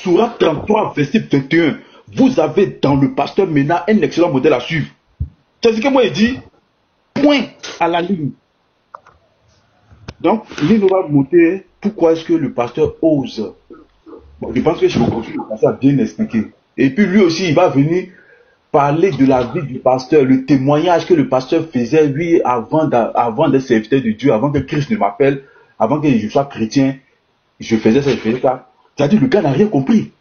Sourate 33, verset 21. Vous avez dans le pasteur Mena un excellent modèle à suivre. C'est ce que moi, il dit. Point à la ligne. Donc, il nous va montrer pourquoi est-ce que le pasteur ose. Bon, je pense que je vais continuer le pasteur a bien expliqué. Et puis lui aussi, il va venir parler de la vie du pasteur, le témoignage que le pasteur faisait, lui, avant d'être serviteur de Dieu, avant que Christ ne m'appelle, avant que je sois chrétien, je faisais ça, je faisais ça. C'est-à-dire, le gars n'a rien compris.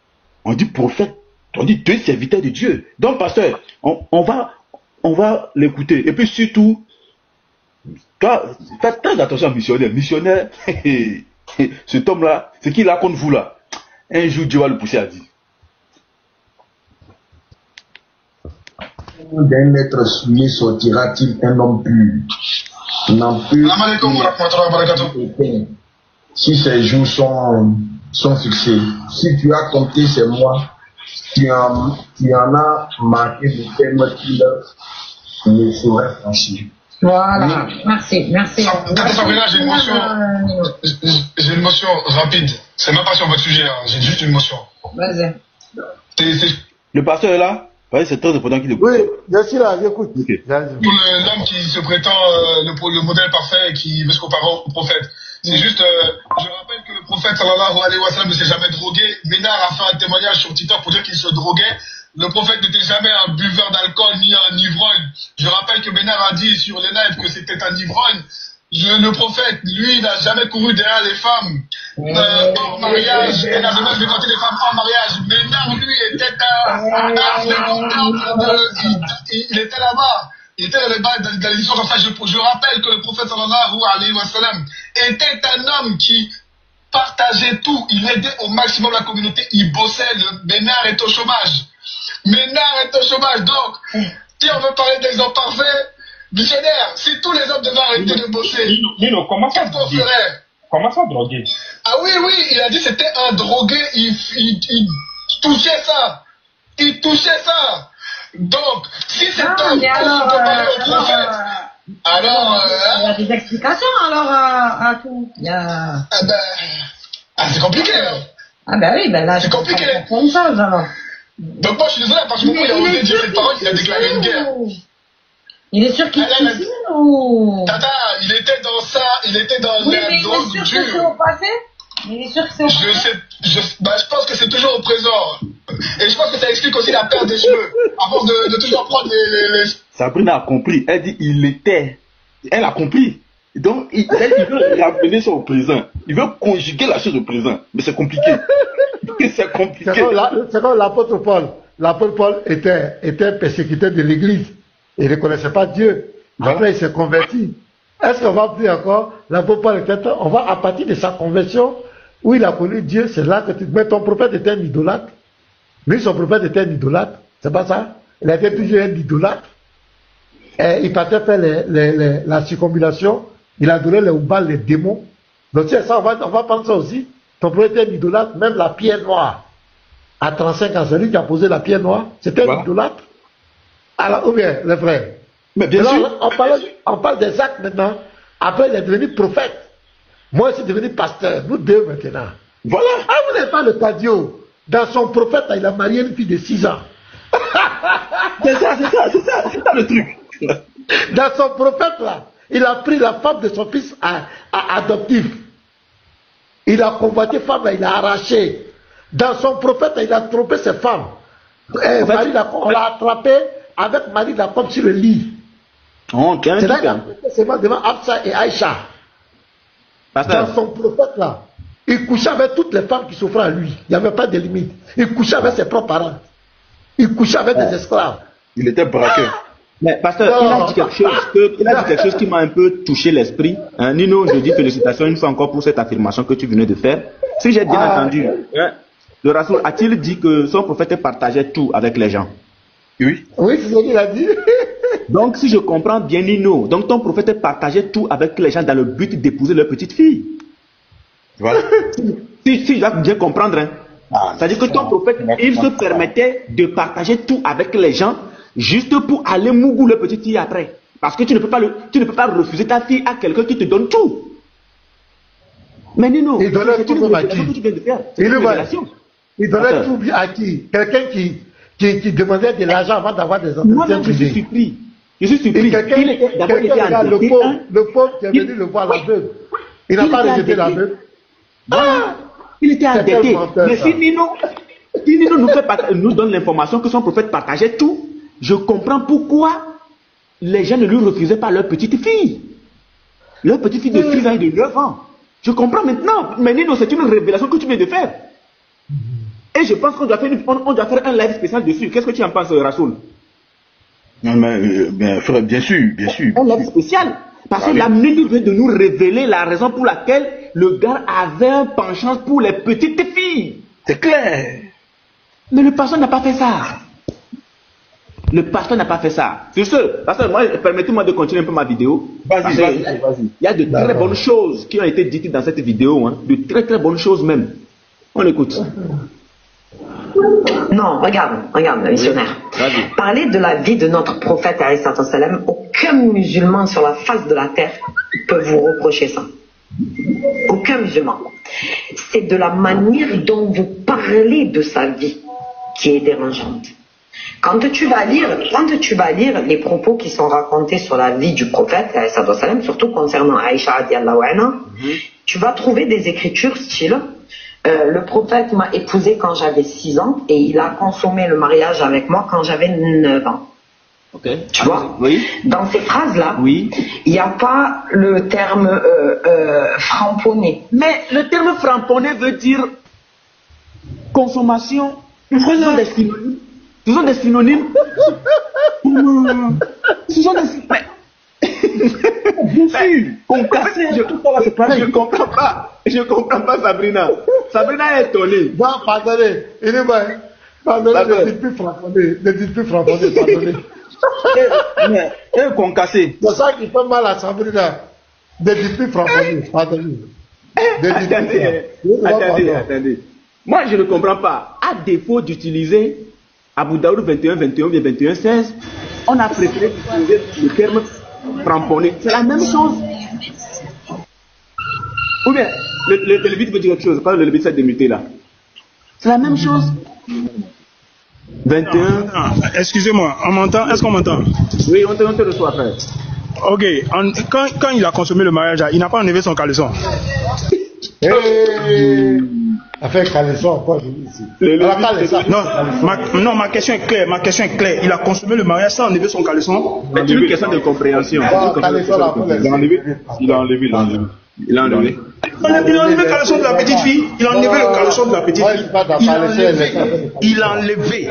On dit prophète, on dit deux serviteurs de Dieu. Donc, pasteur, on va l'écouter. Et puis surtout, faites très attention à missionnaire. Missionnaire, cet homme-là, ce qu'il a contre vous là, un jour Dieu va le pousser à dire. D'un être souillé sortira-t-il un homme pur? N'en plus. Si ces jours sont fixés, si tu as compté ces mois, tu en as marqué de termes qu'il ne saurait franchir. Voilà, merci. Sabrina, j'ai une motion rapide. C'est même pas sur votre sujet, hein. J'ai juste une motion. Vas-y. Le pasteur est là? Oui, c'est très important qu'il écoute. Oui, je suis là, j'écoute. Okay. Pour l'homme qui se prétend le modèle parfait et qui veut se comparer au prophète. C'est juste, je rappelle que le prophète sallallahu alayhi wa sallam ne s'est jamais drogué. Ménard a fait un témoignage sur TikTok pour dire qu'il se droguait. Le prophète n'était jamais un buveur d'alcool ni un ivrogne. Je rappelle que Ménard a dit sur les lives que c'était un ivrogne. Le prophète, lui, n'a jamais couru derrière les femmes hors mariage et n'a jamais fréquenté les femmes hors mariage. Ménard, lui, était il était là-bas. Il était dans l'histoire comme ça. Je rappelle que le prophète sallallahu alayhi wa sallam était un homme qui partageait tout. Il aidait au maximum la communauté. Il bossait. Ménard est au chômage. Ménard est au chômage. Donc, si on veut parler d'exemple parfait, missionnaire, si tous les hommes devaient arrêter de bosser, qu'est-ce qu'on ferait? Comment ça, drogué? Ah oui, il a dit que c'était un drogué, il touchait ça. Il touchait ça. Donc, si cet homme peut comparer au prophète, alors... il y a des explications, alors, à tout. c'est compliqué, hein. Ah ben oui, ben là... C'est compliqué. Une chose, alors. Donc moi, je suis désolé, parce que il a osé dire cette parole, il a déclaré une guerre. Il est sûr qu'il est ici ou... Tata, il était dans ça, il était dans la drogue dure. Il est sûr que c'est au passé? Il est sûr que c'est au passé? Je pense que c'est toujours au présent. Et je pense que ça explique aussi la perte des cheveux. À force de toujours prendre les... Sabrina a compris. Elle dit il était. Elle a compris. Donc, il veut ramener ça au présent. Il veut conjuguer la chose au présent. Mais c'est compliqué. C'est compliqué. C'est comme l'apôtre Paul. L'apôtre Paul était persécuteur de l'église. Il ne connaissait pas Dieu. Après, il s'est converti. Est-ce qu'on va dire encore, l'apôtre Paul était, on va, à partir de sa conversion, où il a connu Dieu, c'est là que tu... Mais ton prophète était un idolâtre. Lui, son prophète était un idolâtre. C'est pas ça? Il était toujours un idolâtre. Et il partait faire la circumambulation. Il adorait les Oubal, les démons. Donc, c'est ça, on va prendre ça aussi. Ton prophète était un idolâtre, même la pierre noire. À 35 ans, c'est lui qui a posé la pierre noire. C'était un idolâtre. Alors, ou bien, les frères. Mais bien sûr. On parle des actes maintenant. Après, il est devenu prophète. Moi, je suis devenu pasteur. Nous deux maintenant. Voilà. Ah, vous n'avez pas le cadio. Dans son prophète, il a marié une fille de 6 ans. C'est ça le truc. Dans son prophète, là, il a pris la femme de son fils adoptif. Il a convoité femme, là, il a arraché. Dans son prophète, il a trompé ses femmes. On l'a attrapé avec Marie là, comme sur le lit. C'est là qu'il a prêté seulement devant Absa et Aïcha. Dans son prophète là, il couchait avec toutes les femmes qui s'offraient à lui. Il n'y avait pas de limite. Il couchait avec ses propres parents. Il couchait avec des esclaves. Il était braqueur. Mais pasteur, il a dit quelque chose qui m'a un peu touché l'esprit. Nino, je dis félicitations une fois encore pour cette affirmation que tu venais de faire. Si j'ai bien entendu, le Rasoul a-t-il dit que son prophète partageait tout avec les gens? Oui. Oui, c'est ce qu'il a dit. Donc, si je comprends bien, Nino, donc ton prophète partageait tout avec les gens dans le but d'épouser leur petite fille. Voilà. Si je dois bien comprendre, hein. C'est-à-dire que ton prophète, il se permettait de partager tout avec les gens juste pour aller mougou leur petite fille après. Parce que tu ne peux pas refuser ta fille à quelqu'un qui te donne tout. Mais Nino, il donnait tout comme à qui? Tu viens de faire. Il il donnait tout à qui? Quelqu'un qui demandait de l'argent avant d'avoir des Moi, entretiens je suis privés. surpris. Je suis surpris. D'abord, il était Regarde, endetté. le pauvre qui est venu le voir la veuve. Il n'a pas rejeté la veuve. Il était C'est endetté. quel menteur, Mais ça. si Nino nous donne l'information que son prophète partageait tout, je comprends pourquoi les gens ne lui refusaient pas leur petite fille. Leur petite fille de 6 ans et de 9 ans. Je comprends maintenant. Mais Nino, c'est une révélation que tu viens de faire. Et je pense qu'on doit faire un live spécial dessus. Qu'est-ce que tu en penses, Rasoul? Non, mais frère, bien sûr, bien sûr. Un live spécial. Parce que la minute vient de nous révéler la raison pour laquelle le gars avait un penchant pour les petites filles. C'est clair. Mais le pasteur n'a pas fait ça. Le pasteur n'a pas fait ça. Sur ce, pasteur, permettez-moi de continuer un peu ma vidéo. Vas-y. Il y a de très bonnes choses qui ont été dites dans cette vidéo. Hein. De très très bonnes choses même. On écoute. Non, regarde, missionnaire. Vas-y. Parler de la vie de notre prophète, alayhi salam, aucun musulman sur la face de la terre peut vous reprocher ça. Aucun musulman. C'est de la manière dont vous parlez de sa vie qui est dérangeante. Quand tu vas lire les propos qui sont racontés sur la vie du prophète, alayhi salam, surtout concernant Aïcha radiallahu anha, tu vas trouver des écritures style le prophète m'a épousée quand j'avais 6 ans et il a consommé le mariage avec moi quand j'avais 9 ans. Ok. Tu vois? Oui. Dans ces phrases-là, Oui. il n'y a pas le terme framponné. Mais le terme framponné veut dire consommation. Ce sont des synonymes. Ce sont des synonymes. Ce sont des synonymes. Bien sûr. Concassé. Je comprends pas. Je comprends pas, Sabrina. Sabrina est étonnée. Non, pardonnez. Il est bon. Pardonnez, ne dites plus framponné. Ne dites plus framponné, pardonnez. Concassé. C'est ça qui fait mal à Sabrina. Ne dites plus framponné, pardonnez. Attendez. Moi, je ne comprends pas. À défaut d'utiliser Abu Daoud 21, 21 bien 21, 16, on a préféré utiliser le terme framponné. C'est la même chose. Ou bien, le Lévite veut dire quelque chose. Pas le Lévite s'est démuté là. C'est la même chose. 21. Excusez-moi, on m'entend? Est-ce qu'on m'entend? Oui, on te reçoit, frère. Ok, quand il a consommé le mariage, il n'a pas enlevé son caleçon. Avec caleçon, encore ici. Non, ma question est claire. Il a consommé le mariage sans enlever son caleçon. C'est une question de compréhension. Il a enlevé. Il a enlevé le caleçon de la petite fille. Il a enlevé le caleçon de la petite fille. Il a enlevé.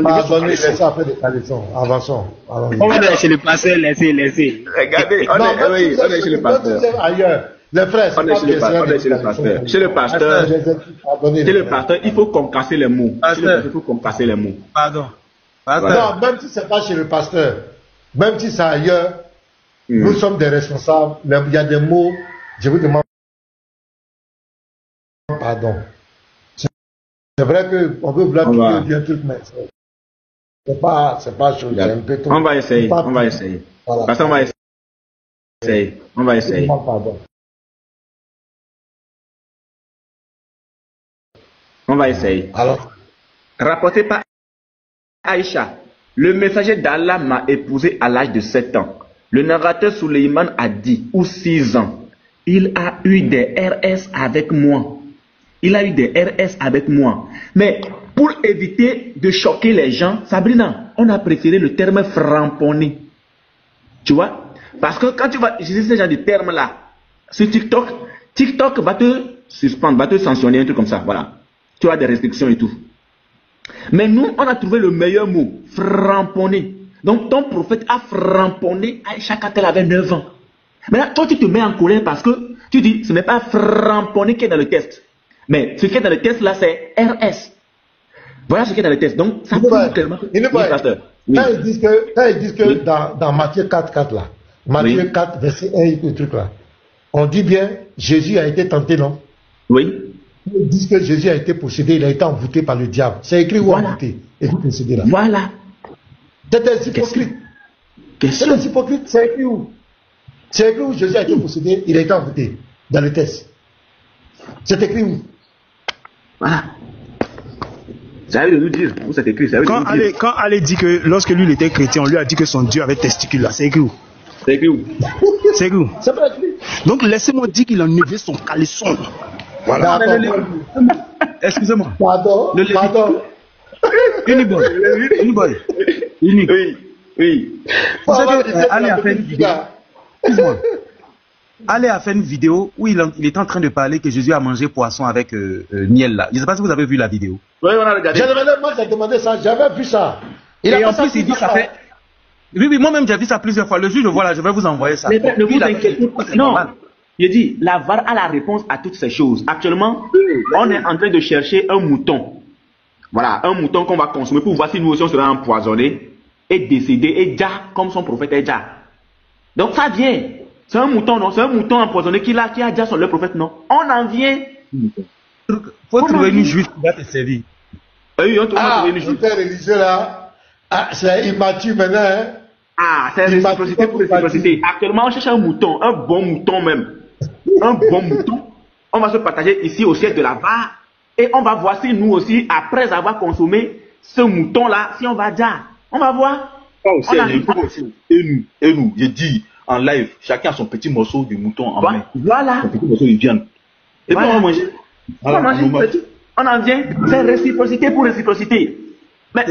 Pardonnez, laissez après des caleçons. Avançons. On va aller chez le pasteur, laissez. Regardez, on est chez le pasteur. Ailleurs. Les frères, On est chez le pasteur. Chez le pasteur, il faut concasser les mots. Il faut concasser les mots. Pardon. Non, même si c'est pas chez le pasteur, même si c'est ailleurs, nous sommes des responsables. Il y a des mots, je vous demande pardon. C'est vrai qu'on peut vouloir dire un truc, mais c'est pas chose. Un peu trop. On va essayer. Voilà. Parce qu'on va essayer. On va essayer. Pardon. On va essayer. Alors, rapporté par Aïcha, le messager d'Allah m'a épousé à l'âge de 7 ans. Le narrateur Suleiman a dit, ou 6 ans, il a eu des RS avec moi. Mais pour éviter de choquer les gens, Sabrina, on a préféré le terme framponné. Tu vois? Parce que quand tu vas utiliser ce genre de terme-là, sur TikTok va te suspendre, va te sanctionner, un truc comme ça. Voilà. Tu as des restrictions et tout. Mais nous, on a trouvé le meilleur mot, framponné. Donc ton prophète a framponné Aïcha quand elle avait 9 ans. Maintenant, toi tu te mets en colère parce que tu dis, ce n'est pas framponné qui est dans le test. Mais ce qui est dans le test là, c'est RS. Voilà ce qui est dans le test. Donc, ça prouve clairement que quand ils disent que dans Matthieu 4 là, Matthieu 4, verset 1 et le truc là, on dit bien, Jésus a été tenté, non? Oui. Ils disent que Jésus a été possédé, il a été envoûté par le diable. C'est écrit où envoûté? Et possédé là. Voilà. C'est des hypocrites. C'est des hypocrites, c'est écrit où? C'est écrit où Jésus a été possédé, il a été envoûté dans le test. C'est écrit où? Voilà. C'est à eux de nous dire. Où c'est écrit, c'est à eux de nous dire. Quand Ali dit que lorsque lui il était chrétien, on lui a dit que son Dieu avait testicule là, c'est écrit où? C'est écrit où? C'est écrit où? C'est pas écrit. Donc laissez-moi dire qu'il a enlevé son caleçon. Voilà. Excusez-moi. Pardon. Uniboy. Oui. Vous savez, Ali a fait une vidéo. Excuse-moi. Ali a fait une vidéo où il est en train de parler que Jésus a mangé poisson avec miel là. Je ne sais pas si vous avez vu la vidéo. Oui, on a regardé. Moi, j'ai demandé ça, j'avais vu ça. Et en plus, il dit ça fait. Oui, moi-même j'ai vu ça plusieurs fois. Le jour, je vois là, je vais vous envoyer ça. Mais ne vous inquiétez pas. Non. Je dis, la VAR a la réponse à toutes ces choses. Actuellement, on est en train de chercher un mouton. Voilà, un mouton qu'on va consommer pour voir si nous aussi on sera empoisonnés et décédés et déjà comme son prophète est déjà. Donc ça vient. C'est un mouton, non? C'est un mouton empoisonné qui a déjà son le prophète, non? On en vient. Faut trouver une juive qui va te servir. Oui, on trouve une juive. Religieux là, c'est immature maintenant. Hein? Ah, c'est réciprocité pour réciprocité. Actuellement, on cherche un mouton, un bon mouton même. Un bon mouton. On va se partager ici au siège de la VAR et on va voir si nous aussi, après avoir consommé ce mouton-là, si on va déjà. On va voir. Et nous, j'ai dit en live, chacun a son petit morceau de mouton en main. Voilà. Son petit morceau de viande. Et puis on va manger. On en vient. C'est réciprocité pour réciprocité. Mais,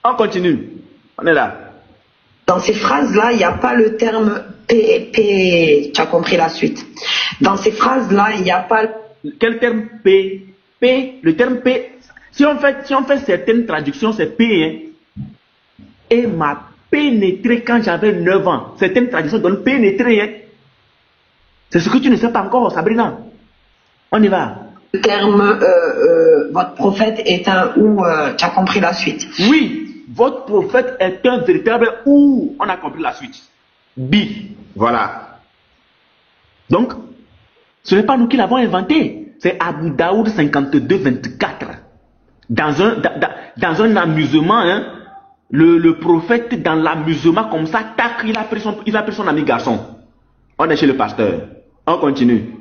on continue. On est là. Dans ces phrases-là, il n'y a pas le terme P. Tu as compris la suite. Dans ces phrases-là, il n'y a pas. Quel terme P? Le terme P. Si on fait certaines traductions, c'est P. Hein. Et m'a pénétré quand j'avais 9 ans. Certaines traductions donnent pénétrer. Hein. C'est ce que tu ne sais pas encore, Sabrina. On y va. Le terme votre prophète est un ou tu as compris la suite. Oui. Votre prophète est un véritable ou, on a compris la suite. Bi, voilà. Donc, ce n'est pas nous qui l'avons inventé. C'est Abu Daoud 52-24. Dans un amusement, hein, le prophète dans l'amusement comme ça, tac, il a pris son ami garçon. On est chez le pasteur. On continue.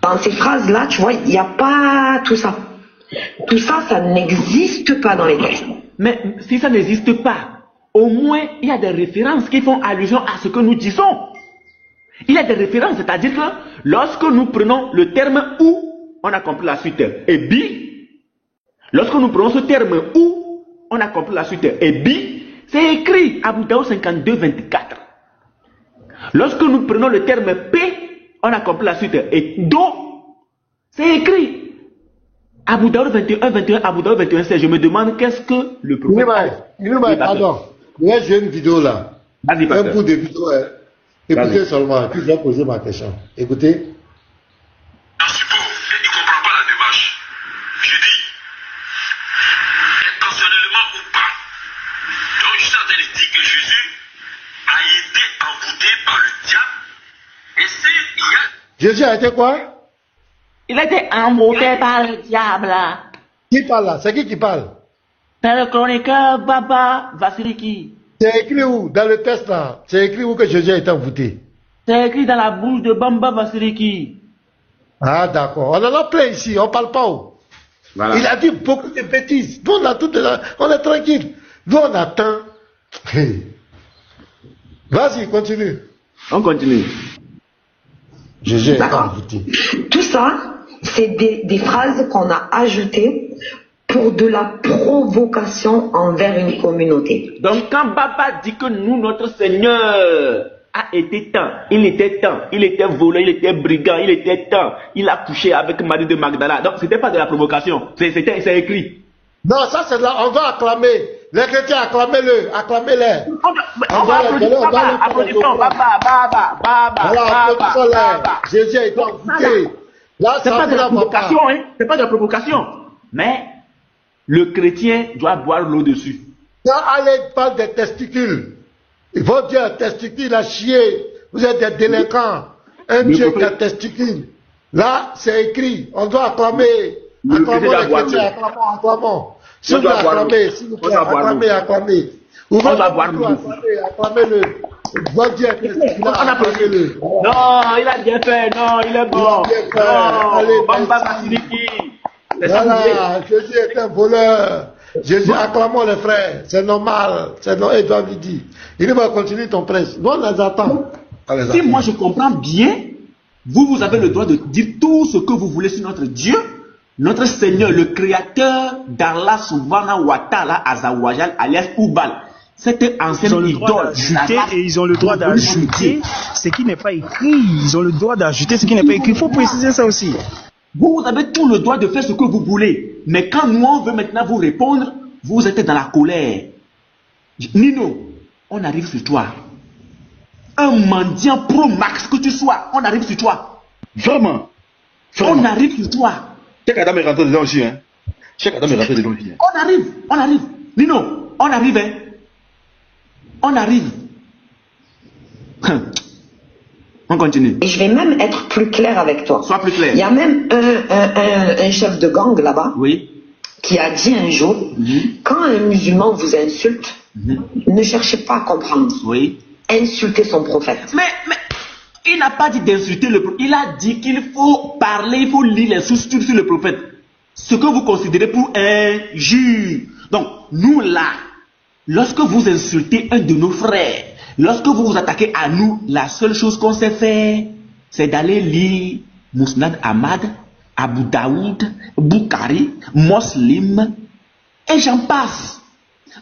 Dans ces phrases-là, tu vois, il n'y a pas tout ça. Tout ça, ça n'existe pas dans les textes. Mais si ça n'existe pas, au moins, il y a des références qui font allusion à ce que nous disons. Il y a des références, c'est-à-dire que lorsque nous prenons le terme ou, on a compris la suite et bi. Lorsque nous prenons ce terme ou, on a compris la suite et bi, c'est écrit Abu Daoud 52-24. Lorsque nous prenons le terme P, on a compris la suite et do, c'est écrit Abu Daoud 21, Abu Daoud 21, 16. Je me demande qu'est-ce que le prophète. Pardon. J'ai une vidéo là. Un bout de vidéo. Écoutez seulement, puis je vais poser ma question. Écoutez. Il ne comprend pas la démarche. Je dis, intentionnellement ou pas. Donc je suis en train de dire que Jésus a été envoûté par le diable. Et s'il y a. Jésus a été quoi? Il a été envoûté par le diable. Qui parle là? C'est qui parle? C'est le chroniqueur Baba Vasiliki. C'est écrit où? Dans le texte là. C'est écrit où que Jésus a été envoûté? C'est écrit dans la bouche de Bamba Vasiliki. Ah d'accord. On en a plein ici. On parle pas où? Voilà. Il a dit beaucoup de bêtises. Nous on a tout dedans. On est tranquille. Nous on attend. Vas-y, continue. On continue. Jésus est envoûté. Tout ça, c'est des phrases qu'on a ajoutées pour de la provocation envers une communauté. Donc quand Baba dit que nous, notre Seigneur, a été temps, il était volé, il était brigand, il était temps, il a couché avec Marie de Magdala. Donc c'était pas de la provocation, c'est écrit. Non, ça c'est là, on va acclamer. Les chrétiens, acclamez-le, acclamez-les. On va applaudir Baba, applaudissons Baba. Jésus est envoûté. Là, c'est pas de la provocation, hein. C'est pas de la provocation. Mais le chrétien doit boire l'eau dessus. Quand Allah parle des testicules, il faut dire testicule a chié. Vous êtes des délinquants. Un Dieu qui a testicule. Là, c'est écrit. On doit acclamer. Acclamons les chrétiens, acclamons. Si vous acclamez, s'il vous plaît, acclamez. On va boire l'eau. Acclamez-le. Bon Dieu, on applaudit-le. Non, il a bien fait. Non, il est bon. Non, Bamba Basiliki. Voilà, Jésus est un voleur. Jésus, acclamons les frères. C'est normal. C'est normal. Et toi, lui dit. Il va continuer ton prêche. Nous, on les attend. Si moi je comprends bien, vous avez le droit de dire tout ce que vous voulez sur notre Dieu, notre Seigneur, le créateur d'Allah Subhanahu wa Ta'ala Azawajal, alias Oubal. Cette ancienne idole. Et ils ont le droit d'ajouter ce qui n'est pas écrit. Ils ont le droit d'ajouter ce qui n'est pas écrit. Il faut préciser ça aussi. Vous avez tout le droit de faire ce que vous voulez. Mais quand nous, on veut maintenant vous répondre, vous êtes dans la colère. Nino, on arrive sur toi. Un mendiant pro-max que tu sois, on arrive sur toi. Vraiment. On arrive sur toi. Cheikh Adam est rentré dedans aussi, hein. Cheikh Adam est rentré dedans aussi. On arrive. Nino, on arrive, hein. On arrive. On continue. Et je vais même être plus clair avec toi. Sois plus clair. Il y a même un chef de gang là-bas qui a dit un jour, quand un musulman vous insulte, ne cherchez pas à comprendre. Insultez son prophète. Mais il n'a pas dit d'insulter le prophète. Il a dit qu'il faut parler, il faut lire les sources sur le prophète. Ce que vous considérez pour injure. Donc, nous là, lorsque vous insultez un de nos frères, lorsque vous vous attaquez à nous, la seule chose qu'on sait faire, c'est d'aller lire Mousnad Ahmad, Abu Daoud, Bukhari, Muslim, et j'en passe.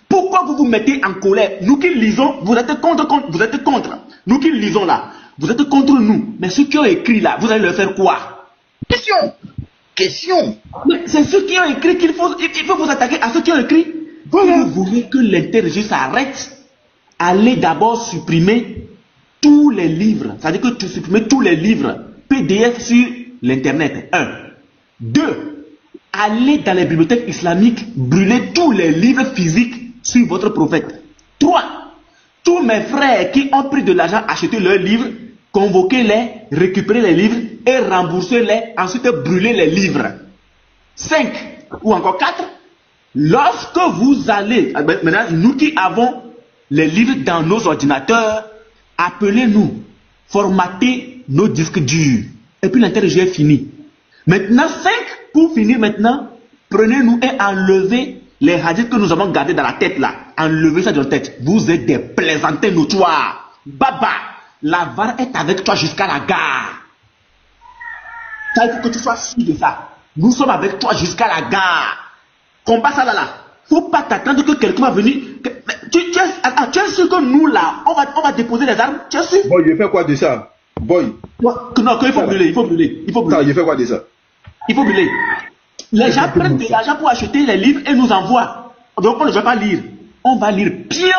Pourquoi vous vous mettez en colère? Nous qui lisons, vous êtes contre. Nous qui lisons là, vous êtes contre nous. Mais ceux qui ont écrit là, vous allez leur faire quoi? Question. Mais c'est ceux qui ont écrit il faut vous attaquer à ceux qui ont écrit. Voilà. Si vous voulez que l'interrogé s'arrête, allez d'abord supprimer tous les livres. C'est-à-dire que tu supprimes tous les livres PDF sur l'internet. 1. 2. Allez dans les bibliothèques islamiques, brûler tous les livres physiques sur votre prophète. 3. Tous mes frères qui ont pris de l'argent, acheté leurs livres, convoquez-les, récupérez les livres et remboursez-les, ensuite brûlez les livres. 5. Ou encore 4. Lorsque vous allez, maintenant nous qui avons les livres dans nos ordinateurs, appelez-nous, formatez nos disques durs. Et puis l'interrogé est fini. Maintenant 5, pour finir maintenant, prenez-nous et enlevez les hadiths que nous avons gardés dans la tête là. Enlevez ça de la tête. Vous êtes des plaisantins notoires. Baba, la VAR est avec toi jusqu'à la gare. Ça, il faut que tu sois sûr de ça. Nous sommes avec toi jusqu'à la gare. Combat ça là. Faut pas t'attendre que quelqu'un va venir. Tu es sûr que nous là, on va déposer les armes? Tu es sûr? Boy, je fais quoi de ça? Boy. Non, qu'il faut brûler, il faut brûler. Non, je fais quoi de ça? Il faut brûler. Les gens prennent de l'argent pour acheter les livres et nous envoient. Donc on ne va pas lire. On va lire bien.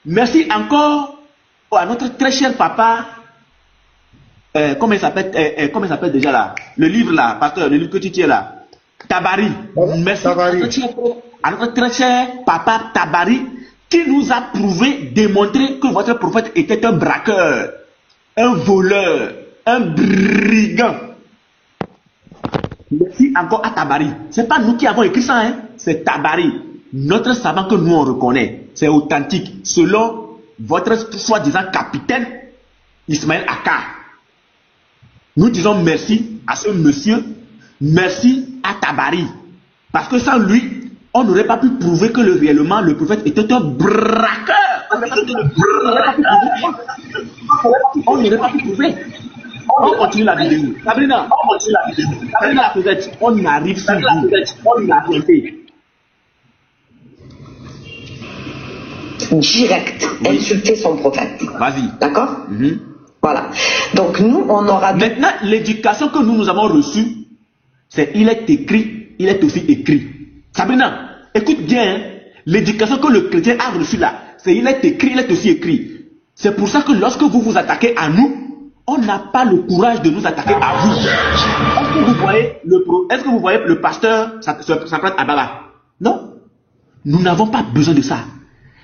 Merci encore à notre très cher papa. Comment il s'appelle déjà là? Le livre là, pasteur, le livre que tu tiens là. Tabari. Merci à notre très cher papa Tabari qui nous a prouvé, démontré que votre prophète était un braqueur, un voleur, un brigand. Merci encore à Tabari. C'est pas nous qui avons écrit ça, hein? C'est Tabari. Notre savant que nous on reconnaît. C'est authentique. Selon votre soi-disant capitaine Ismaël Aka. Nous disons merci à ce monsieur. Merci à Tabari. Parce que sans lui, on n'aurait pas pu prouver que réellement le prophète était un braqueur. On n'aurait pas pu prouver. On continue la vidéo. Sabrina, peut-être, on arrive sur vous. On arrive. Direct, insulter son prophète. Vas-y. D'accord? Voilà. Donc nous, on aura... Maintenant, l'éducation que nous avons reçue, c'est il est écrit, il est aussi écrit. Sabrina, écoute bien, hein? L'éducation que le chrétien a reçue là, c'est il est écrit, il est aussi écrit. C'est pour ça que lorsque vous vous attaquez à nous, on n'a pas le courage de nous attaquer à vous. Est-ce que vous voyez le pasteur s'apprête à Baba? Non. Nous n'avons pas besoin de ça.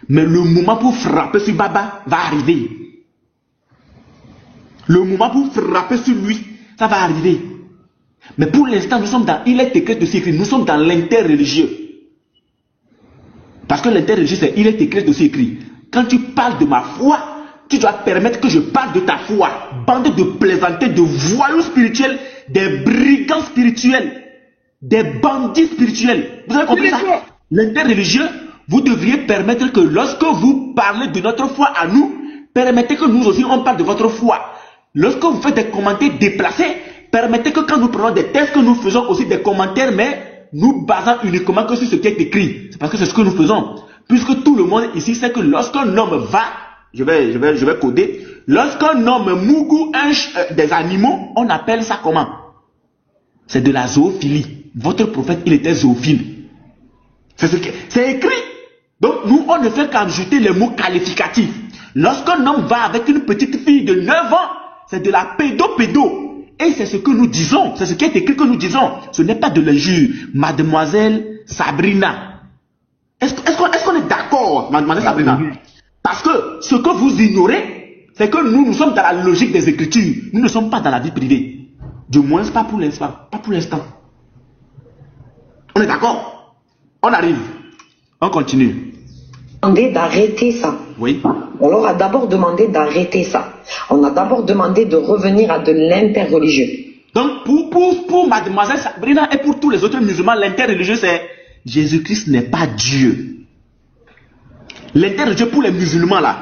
Mais le moment pour frapper sur Baba va arriver. Le moment pour frapper sur lui, ça va arriver. Mais pour l'instant, nous sommes dans, il est écrit de écrit, nous sommes dans l'interreligieux. Parce que l'interreligieux, il est écrit, aussi écrit. Quand tu parles de ma foi, tu dois permettre que je parle de ta foi. Bande de plaisantés, de voyous spirituels, des brigands spirituels, des bandits spirituels. Vous avez compris ça? L'interreligieux, vous devriez permettre que lorsque vous parlez de notre foi à nous, permettez que nous aussi on parle de votre foi. Lorsque vous faites des commentaires déplacés, permettez que quand nous prenons des textes, que nous faisons aussi des commentaires, mais nous basant uniquement que sur ce qui est écrit. C'est parce que c'est ce que nous faisons. Puisque tout le monde ici sait que lorsqu'un homme va, je vais coder, lorsqu'un homme mougou des animaux, on appelle ça comment? C'est de la zoophilie. Votre prophète, il était zoophile. C'est écrit. Donc nous, on ne fait qu'ajouter les mots qualificatifs. Lorsqu'un homme va avec une petite fille de 9 ans, c'est de la pédo. Et c'est ce que nous disons, c'est ce qui est écrit que nous disons. Ce n'est pas de l'injure. Mademoiselle Sabrina. Est-ce qu'on est d'accord, mademoiselle Sabrina? Parce que ce que vous ignorez, c'est que nous sommes dans la logique des Écritures. Nous ne sommes pas dans la vie privée. Du moins, pas pour l'instant. Pas pour l'instant. On est d'accord? On arrive. On continue. Demandé d'arrêter ça. Oui. On leur a d'abord demandé d'arrêter ça. On a d'abord demandé de revenir à de l'interreligieux. Donc, pour mademoiselle Sabrina et pour tous les autres musulmans, l'interreligieux, c'est Jésus-Christ n'est pas Dieu. L'interreligieux pour les musulmans, là,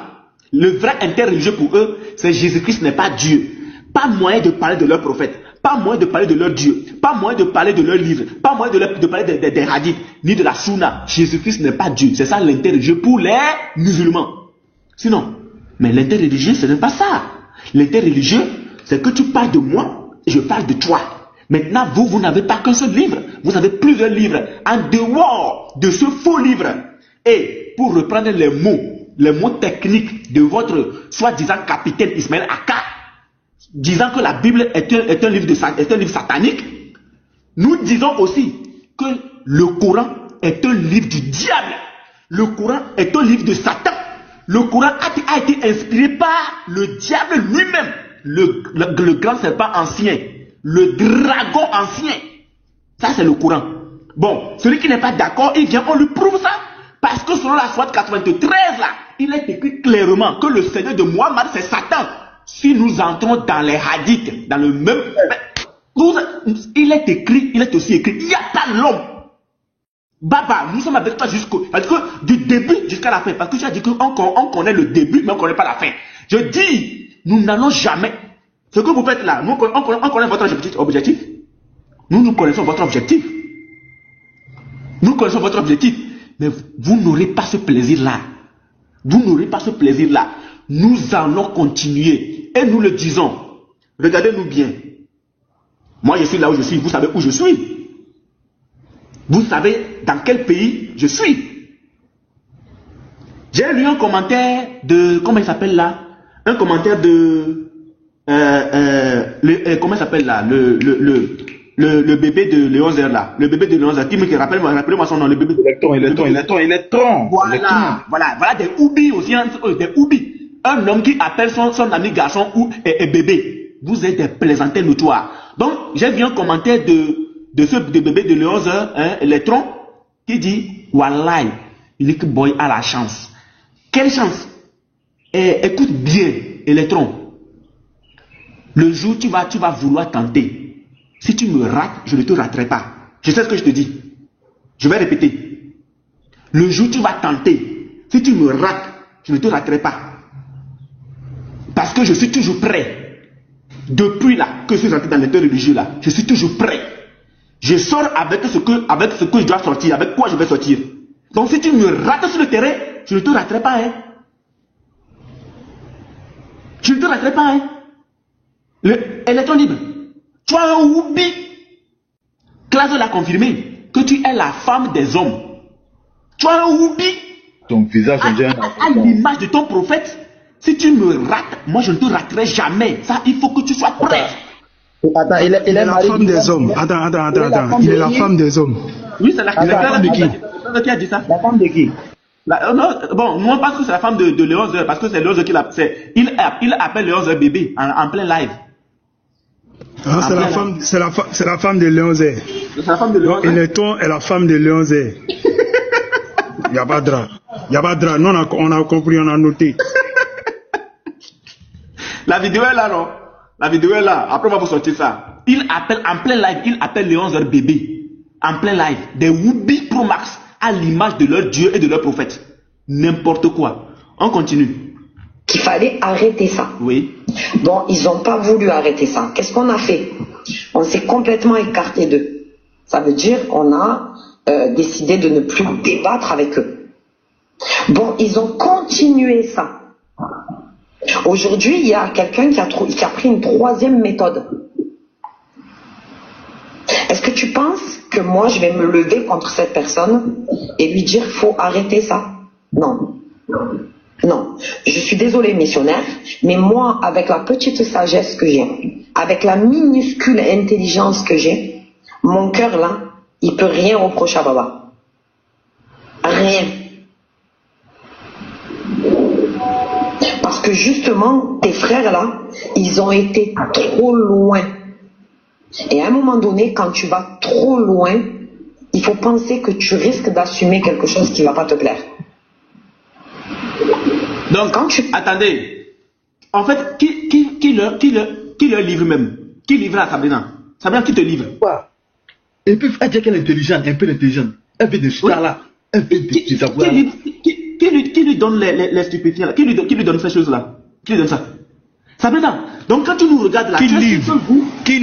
le vrai interreligieux pour eux, c'est Jésus-Christ n'est pas Dieu. Pas moyen de parler de leur prophète, pas moyen de parler de leur Dieu, pas moyen de parler de leur livre, pas moyen de parler des hadiths, ni de la sunna. Jésus-Christ n'est pas Dieu. C'est ça l'interreligieux pour les musulmans. Sinon, mais l'interreligieux, ce n'est pas ça. L'interreligieux, c'est que tu parles de moi et je parle de toi. Maintenant, vous n'avez pas qu'un seul livre. Vous avez plusieurs livres en dehors de ce faux livre. Et pour reprendre les mots techniques de votre soi-disant capitaine Ismaël Aka, disant que la Bible est un livre satanique, nous disons aussi que le Coran est un livre du diable. Le Coran est un livre de Satan. Le Coran a été inspiré par le diable lui-même, le grand serpent ancien, le dragon ancien. Ça, c'est le Coran. Bon, celui qui n'est pas d'accord, il vient, on lui prouve ça. Parce que selon la Sourate 93, là, il est écrit clairement que le Seigneur de Muhammad, c'est Satan. Si nous entrons dans les hadiths, dans le même... il est aussi écrit, il n'y a pas l'homme. Baba, nous sommes avec toi parce que du début jusqu'à la fin. Parce que tu as dit qu'on connaît le début, mais on ne connaît pas la fin. Je dis, nous n'allons jamais. Ce que vous faites là, on connaît votre objectif. Nous connaissons votre objectif. Nous connaissons votre objectif. Mais vous n'aurez pas ce plaisir-là. Vous n'aurez pas ce plaisir-là. Nous allons continuer. Et nous le disons. Regardez-nous bien. Moi, je suis là où je suis. Vous savez où je suis. Vous savez dans quel pays je suis. J'ai lu un commentaire de... Comment il s'appelle là? Un commentaire de... comment il s'appelle là? Le bébé de Léon Zer là. Le bébé de Léon Zer. Qui me rappelez-moi son nom. Le bébé de Électron. Voilà des oubis aussi. Des oubis. Un homme qui appelle son ami garçon ou bébé. Vous êtes des plaisantins notoires. Donc, j'ai vu un commentaire de ce bébé de Léon Zer, Électron, qui dit, Wallahi, Unique Boy a la chance. Quelle chance? Écoute bien, Électron. Le jour tu vas vouloir tenter. Si tu me rates, je ne te raterai pas. Je sais ce que je te dis. Je vais répéter. Le jour tu vas tenter. Si tu me rates, je ne te raterai pas. Parce que je suis toujours prêt. Depuis là, que je suis rentré dans l'état religieux là, je suis toujours prêt. Je sors avec ce que je dois sortir, avec quoi je vais sortir. Donc si tu me rates sur le terrain, je ne te raterai pas. Hein. Je ne te raterai pas. Hein. Électron libre. Tu as un oubi. Classe l'a confirmé que tu es la femme des hommes. Tu as un oubi. Ton visage est déjà à l'image de ton prophète. Si tu me rates, moi je ne te raterai jamais. Ça, il faut que tu sois prêt. Attends, il est la femme des hommes. Attends. Il est la femme des hommes. Oui, c'est la femme de qui? Qui a dit ça? La femme de qui? Bon, moi, parce que c'est la femme de Léon Zer, parce que c'est Léon Zer qui l'appelle. Il appelle Léon Zer bébé en plein live. Ah, c'est la femme de Léon Zer. C'est la femme de Léon Zer. Électron est la femme de Léon Zer. Yabadra. Yabadra. Non, on a compris, on a noté. La vidéo est là, non? La vidéo est là. Après, on va vous sortir ça. Il appelle en plein live, il appelle les 11 heures bébé. En plein live. Des Whoopi Pro Max à l'image de leur Dieu et de leur prophète. N'importe quoi. On continue. Qu'il fallait arrêter ça. Oui. Bon, ils n'ont pas voulu arrêter ça. Qu'est-ce qu'on a fait? On s'est complètement écarté d'eux. Ça veut dire on a décidé de ne plus débattre avec eux. Bon, ils ont continué ça. Aujourd'hui, il y a quelqu'un qui a pris une troisième méthode. Est-ce que tu penses que moi, je vais me lever contre cette personne et lui dire faut arrêter ça? Non. Non. Je suis désolée, missionnaire, mais moi, avec la petite sagesse que j'ai, avec la minuscule intelligence que j'ai, mon cœur là, il peut rien reprocher à Baba. Rien. Parce que justement, tes frères là, ils ont été trop loin. Et à un moment donné, quand tu vas trop loin, il faut penser que tu risques d'assumer quelque chose qui ne va pas te plaire. Donc, attendez. En fait, qui leur livre même? Qui livre à Sabrina? Sabrina, qui te livre? Quoi? Et puis, elle dit qu'elle est intelligente, un peu intelligente. Elle fait des stars là. Elle fait des savoirs. Qui lui donne les stupéfiants? Qui lui donne ces choses-là? Qui lui donne ça? Sabrina, donc quand tu nous regardes là, Qui livre? Oui, qui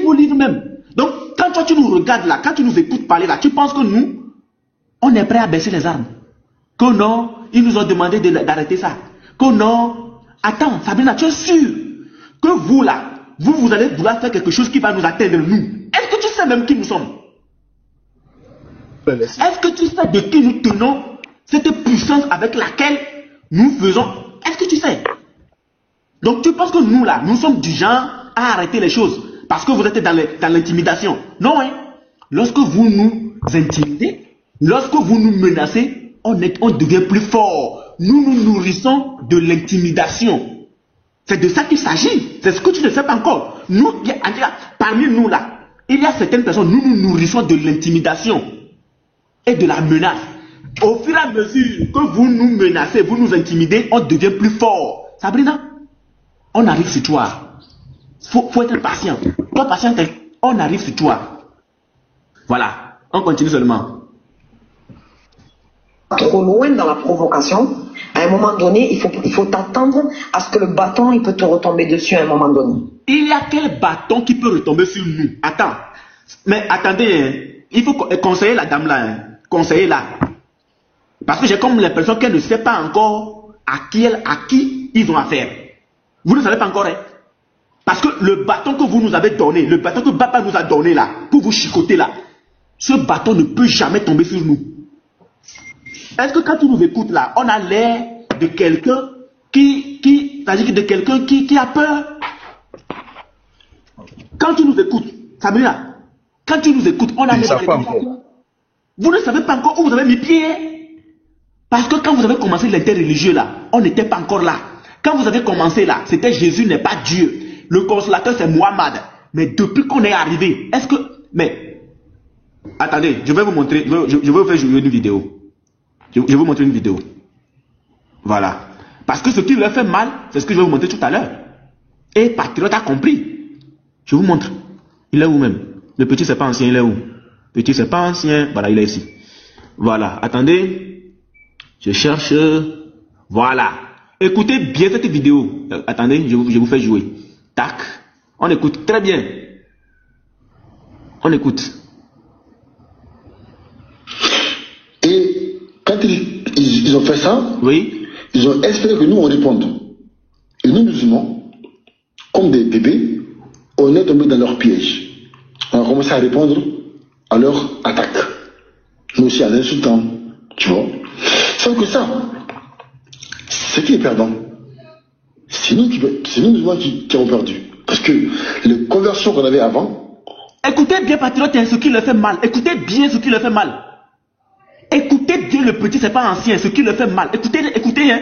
vous livre même. Donc, quand toi tu nous regardes là, quand tu nous écoutes parler là, tu penses que nous, on est prêt à baisser les armes? Que non, ils nous ont demandé d'arrêter ça. Que non, attends, Sabrina, tu es sûr que vous là, vous allez vouloir faire quelque chose qui va nous atteindre nous? Est-ce que tu sais même qui nous sommes? Est-ce que tu sais de qui nous tenons cette puissance avec laquelle nous faisons? Est-ce que tu sais? Donc tu penses que nous là, nous sommes du genre à arrêter les choses parce que vous êtes dans l'intimidation? Non, hein? Lorsque vous nous intimidez, lorsque vous nous menacez, on devient plus fort. Nous nous nourrissons de l'intimidation. C'est de ça qu'il s'agit. C'est ce que tu ne sais pas encore. Nous, parmi nous là, il y a certaines personnes, nous nous nourrissons de l'intimidation et de la menace. Au fur et à mesure que vous nous menacez, vous nous intimidez, on devient plus fort. Sabrina, on arrive sur toi. Faut être patient. Toi, patient, on arrive sur toi. Voilà, on continue seulement. Trop loin dans la provocation, à un moment donné, il faut t'attendre à ce que le bâton, il peut te retomber dessus à un moment donné. Il y a quel bâton qui peut retomber sur nous? Attends. Mais attendez, hein. Il faut conseiller la dame là. Hein. Conseiller là. Parce que j'ai comme l'impression qu'elle ne sait pas encore à qui ils ont affaire. Vous ne savez pas encore, hein? Parce que le bâton que vous nous avez donné, le bâton que Baba nous a donné là, pour vous chicoter là, ce bâton ne peut jamais tomber sur nous. Est-ce que quand tu nous écoutes là, on a l'air de quelqu'un c'est-à-dire de quelqu'un qui a peur? Quand tu nous écoutes, Sabrina, quand tu nous écoutes, on a l'air de quelqu'un. Vous ne savez pas encore où vous avez mis pied. Parce que quand vous avez commencé l'interreligieux là, on n'était pas encore là. Quand vous avez commencé là, c'était Jésus n'est pas Dieu. Le consolateur c'est Mohammed. Mais depuis qu'on est arrivé, est-ce que... Mais, attendez, je vais vous montrer, je vais vous faire jouer une vidéo. Je vais vous montrer une vidéo. Voilà. Parce que ce qui leur fait mal, c'est ce que je vais vous montrer tout à l'heure. Et Patriote a compris. Je vous montre. Il est où même? Le petit c'est pas ancien, il est où? Petit c'est pas ancien, voilà, il est ici. Voilà, attendez. Je cherche. Voilà. Écoutez bien cette vidéo. Attendez, je vous fais jouer. Tac. On écoute très bien. On écoute. Et quand ils ont fait ça, oui, ils ont espéré que nous on réponde. Et nous musulmans, comme des bébés, on est tombés dans leur piège. On a commencé à répondre à leur attaque. Nous aussi en insultant, tu vois. Sauf que ça, c'est qui est perdant? C'est nous musulmans qui avons perdu. Parce que les conversions qu'on avait avant... Écoutez bien, Patriote, ce qui leur fait mal. Écoutez bien ce qui leur fait mal. Écoutez bien le petit, c'est pas ancien, ce qui leur fait mal. Écoutez, hein.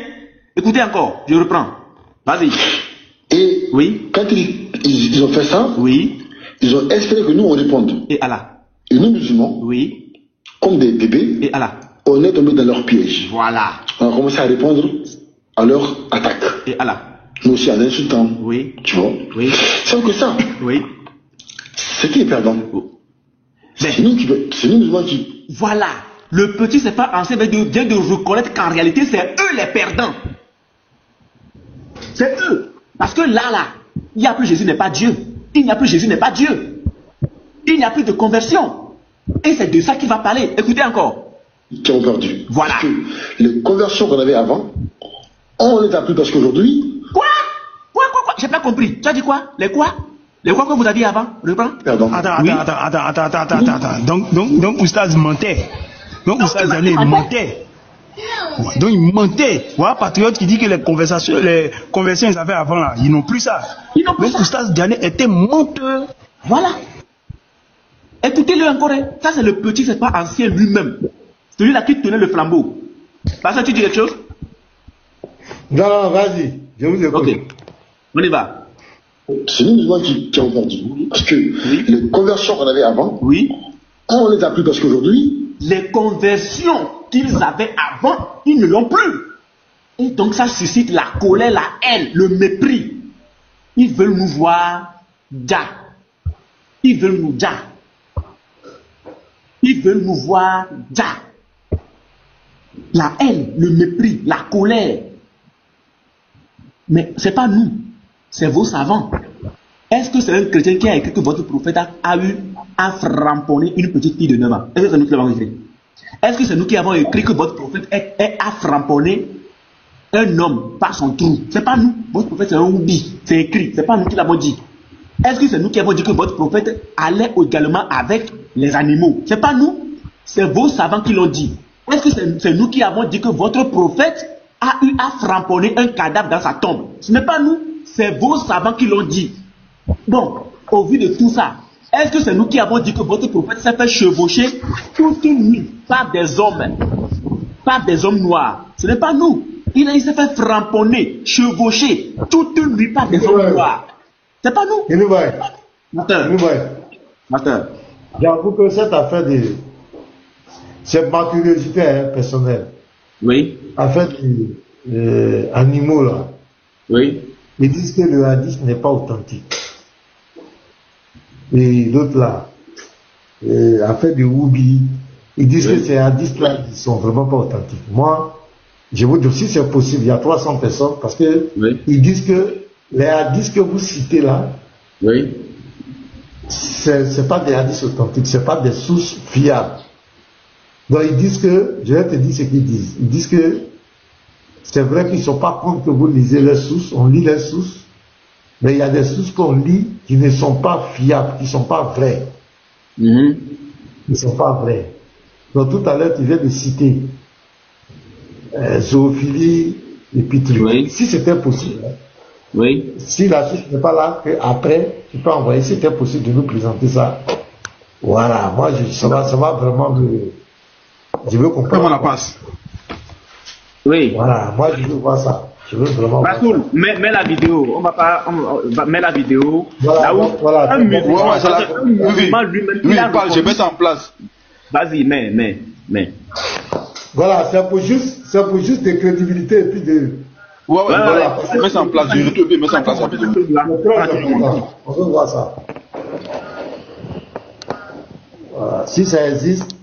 Écoutez encore, je reprends. Vas-y. Et oui, quand ils ont fait ça, oui, ils ont espéré que nous on réponde. Et Allah. Et nous musulmans, oui, comme des bébés, Et Allah. on est tombé dans leur piège. Voilà. On a commencé à répondre à leur attaque. Et Allah. Nous aussi, en insultant. Oui. Tu vois. Oui. C'est que ça. Oui. C'est qui est perdant? Mais- C'est nous musulmans qui. Voilà. Le petit, c'est pas ancien, vient de reconnaître qu'en réalité, c'est eux les perdants. C'est eux. Parce que là, il n'y a plus Jésus n'est pas Dieu. Il n'y a plus Jésus n'est pas Dieu. Il n'y a plus de conversion. Et c'est de ça qu'il va parler. Écoutez encore. Qui ont perdu. Voilà. Parce que les conversions qu'on avait avant, on les a plus parce qu'aujourd'hui. Quoi? J'ai pas compris. Tu as dit quoi? Les quoi? Les quoi que vous aviez avant? Reprends. Pardon. Attends. Donc, Oustaz mentait. Donc, Oustaz Diané mentait. Ouais, donc, il mentait. Voilà, patriote qui dit que les conversions qu'ils avaient avant, là, ils n'ont plus ça. Donc, Oustaz Diané était menteur. Voilà. Écoutez-le encore. Hein. Ça, c'est le petit, c'est pas ancien lui-même. Celui-là qui tenait le flambeau. Parce que tu dis quelque chose? Non, vas-y. Je vous écoute. Ok. On y va. C'est nous musulmans qui ont perdu. Parce que les conversions qu'on avait avant, Oui. on les a plus parce qu'aujourd'hui. Les conversions qu'ils avaient avant, ils ne l'ont plus. Et donc ça suscite la colère, la haine, le mépris. Ils veulent nous voir déjà. Ils veulent nous déjà. Ils veulent nous voir déjà. La haine, le mépris, la colère. Mais ce n'est pas nous, c'est vos savants. Est-ce que c'est un chrétien qui a écrit que votre prophète a eu à framponner une petite fille de 9 ans? Est-ce que c'est nous qui l'avons écrit? Est-ce que c'est nous qui avons écrit que votre prophète a framponné un homme par son trou? C'est pas nous. Votre prophète c'est un oubi. C'est écrit. C'est pas nous qui l'avons dit. Est-ce que c'est nous qui avons dit que votre prophète allait également avec les animaux? C'est pas nous. C'est vos savants qui l'ont dit. Est-ce que c'est nous qui avons dit que votre prophète a eu à framponner un cadavre dans sa tombe? Ce n'est pas nous. C'est vos savants qui l'ont dit. Donc, au vu de tout ça, est-ce que c'est nous qui avons dit que votre prophète s'est fait chevaucher toute nuit par des hommes noirs? Ce n'est pas nous. Il s'est fait framponner, chevaucher toute nuit par des hommes noirs. C'est pas nous. Master. J'avoue que cette affaire c'est ma curiosité personnelle. Oui. Affaire des animaux là. Oui. Ils disent que le hadith n'est pas authentique. Et l'autre là, affaire de Woubi, ils disent que ces hadiths là ils sont vraiment pas authentiques. Moi, je vous dis si c'est possible, il y a 300 personnes parce que ils disent que les hadiths que vous citez là, c'est pas des hadiths authentiques, c'est pas des sources fiables. Donc ils disent que, je vais te dire ce qu'ils disent. Ils disent que c'est vrai qu'ils ne sont pas contre que vous lisez les sources, on lit les sources, mais il y a des sources qu'on lit qui ne sont pas fiables, qui ne sont pas vraies. Ils ne sont pas vraies. Donc tout à l'heure, tu viens de citer zoophilie et puis truc. Si c'était possible, si la source n'est pas là, après, tu peux envoyer, si c'était possible de nous présenter ça. Voilà, moi, ça va vraiment je veux comprendre. Comment la passe? Oui. Voilà, moi je veux voir ça. Je veux vraiment voir Basoul, mets la vidéo. On va mettre la vidéo. Voilà, là où voilà. un musulman, Oui, parle, je mets ça en place. Vas-y, mets. Voilà, c'est pour juste de crédibilité et puis de. Voilà. Mets ça en place. Je te mets ça en place. On veut voir ça. Voilà. Si ça existe,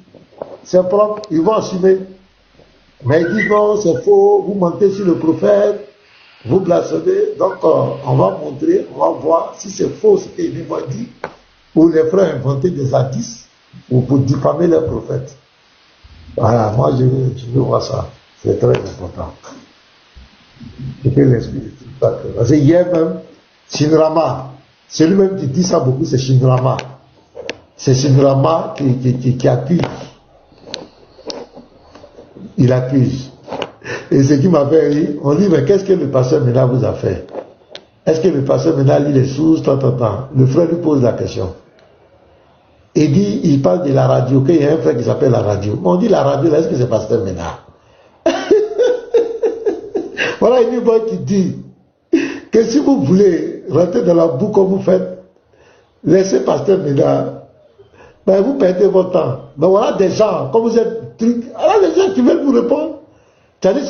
c'est propre, ils vont assumer. Mais ils disent non, c'est faux, vous mentez sur le prophète, vous blasphémez. Donc on va montrer, on va voir si c'est faux ce qu'il m'a dit, ou les frères inventer des hadiths, ou pour diffamer les prophètes. Voilà, moi je veux voir ça. C'est très important. Et que l'esprit de tout ça. Parce que hier même, Shinrama, c'est lui-même qui dit ça beaucoup, c'est Shinrama. C'est Shinrama qui accuse. Il accuse. Et ce qui m'a fait rire, on dit, mais qu'est-ce que le pasteur Mena vous a fait? Est-ce que le pasteur Mena lit les sources, Le frère lui pose la question. Il dit, il parle de la radio, qu'il y a un frère qui s'appelle la radio. On dit la radio, là, est-ce que c'est pasteur Mena? Voilà une voix qui dit que si vous voulez rentrer dans la boue comme vous faites, laissez pasteur Mena Ben, vous perdez votre temps. Mais voilà des gens, comme vous êtes truc, voilà les gens qui veulent vous répondre.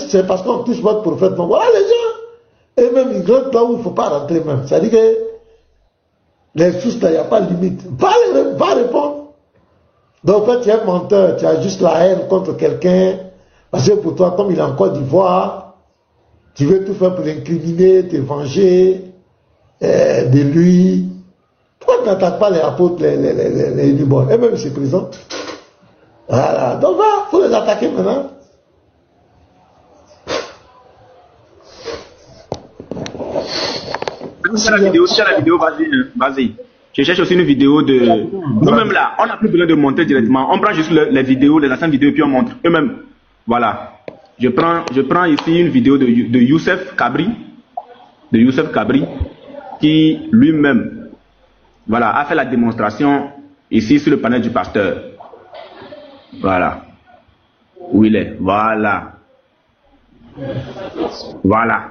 C'est parce qu'on touche votre prophète. Mais voilà les gens. Et même ils rentrent là où il ne faut pas rentrer même. C'est-à-dire que les sources, il n'y a pas de limite. Va répondre. Donc quand tu es menteur, tu as juste la haine contre quelqu'un. Parce que pour toi, comme il est en Côte d'Ivoire, tu veux tout faire pour l'incriminer, te venger de lui. Pourquoi tu n'attaques pas les apôtres, les newborns? Et même c'est présent. Voilà. Donc va, il faut les attaquer maintenant. C'est la vidéo, vas-y. Je cherche aussi une vidéo de... Nous-mêmes là, on n'a plus besoin de monter directement. On prend juste les vidéos, les anciennes vidéos, et puis on montre. Eux-mêmes, voilà. Je prends ici une vidéo de Youssef Kabri. De Youssef Kabri, qui lui-même, voilà, a fait la démonstration ici sur le panel du pasteur. Voilà. Où il est. Voilà. Voilà.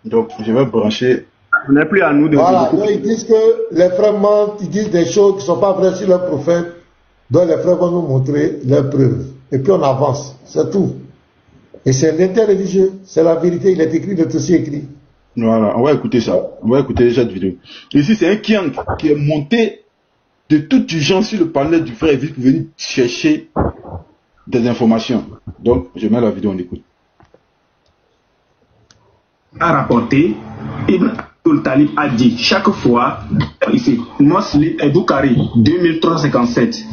Donc, je vais brancher. Ce n'est plus à nous de... Voilà, donc ils disent que les frères mentent, ils disent des choses qui ne sont pas vraies sur leur prophète, donc les frères vont nous montrer leurs preuves. Et puis on avance, c'est tout. Et c'est l'interreligieux, c'est la vérité, il est écrit, il est aussi écrit. Voilà, on va écouter ça. On va écouter cette vidéo. Ici, c'est un Kiang qui est monté de toute urgence sur le panel du frère Evil pour venir chercher des informations. Donc, je mets la vidéo, on écoute. A rapporté, Ibn Talib a dit chaque fois, ici, Mosli et Bukhari, 2357.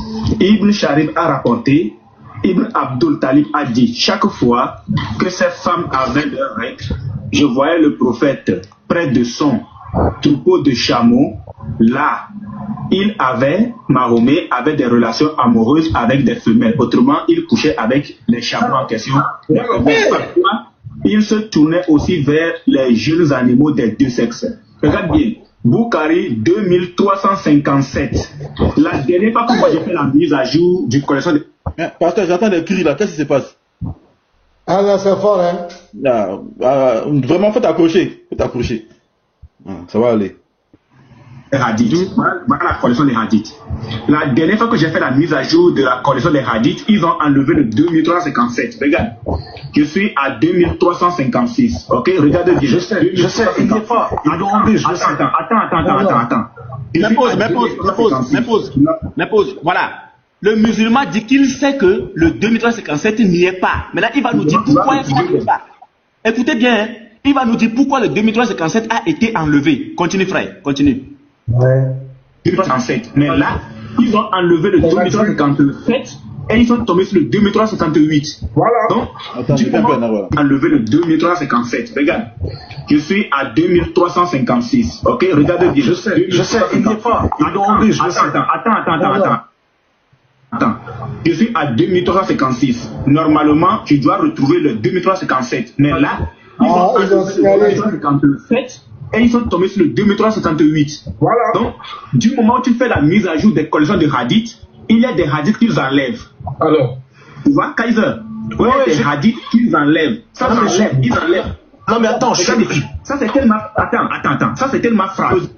Ibn Sharif a rapporté, Ibn Abdul Talib a dit chaque fois que ces femmes avaient leurs règles, je voyais le prophète près de son troupeau de chameaux. Là, Mahomet avait des relations amoureuses avec des femelles. Autrement, il couchait avec les chameaux en question. Il se tournait aussi vers les jeunes animaux des deux sexes. Regarde bien, Bukhari 2357. La dernière fois que moi j'ai fait la mise à jour du collection de... Pasteur, j'entends des cris là, qu'est-ce qui se passe? Ah là, c'est fort, hein? Là, vraiment, faites accrocher. Ça va aller. Hadiths. Voilà la collection des hadiths. La dernière fois que j'ai fait la mise à jour de la collection des hadiths, ils ont enlevé le 2357. Regarde, je suis à 2356. Ok, regarde bien. Je sais, il est fort. Ils l'ont enlevé, je sais. Attends. Mais pause. Voilà. Le musulman dit qu'il sait que le 2357 n'y est pas. Maintenant, il va nous dire pourquoi il faut pas. Écoutez bien, hein. Il va nous dire pourquoi le 2357 a été enlevé. Continue, frère, continue. Ouais. 2357. Mais là, ils ont enlevé le 2357 et ils sont tombés sur le 2368. Voilà. Donc, du moment où ils ont enlevé le 2357, regarde, je suis à 2356. Ok, regarde bien. Je sais, il est fort. Attends, je suis à 2356. Normalement, tu dois retrouver le 2357. Mais là, ils ont enlevé le 2357 et ils sont tombés sur le 2368. Voilà. Donc, du moment où tu fais la mise à jour des collections de hadiths, il y a des hadiths qu'ils enlèvent. Alors, tu vois, Kaiser, il y a des hadiths qu'ils enlèvent. Ça, ils enlèvent. Non, mais attends, je sais. Ça, c'est quelle marque? Attends. Ça, c'est quelle marque phrase?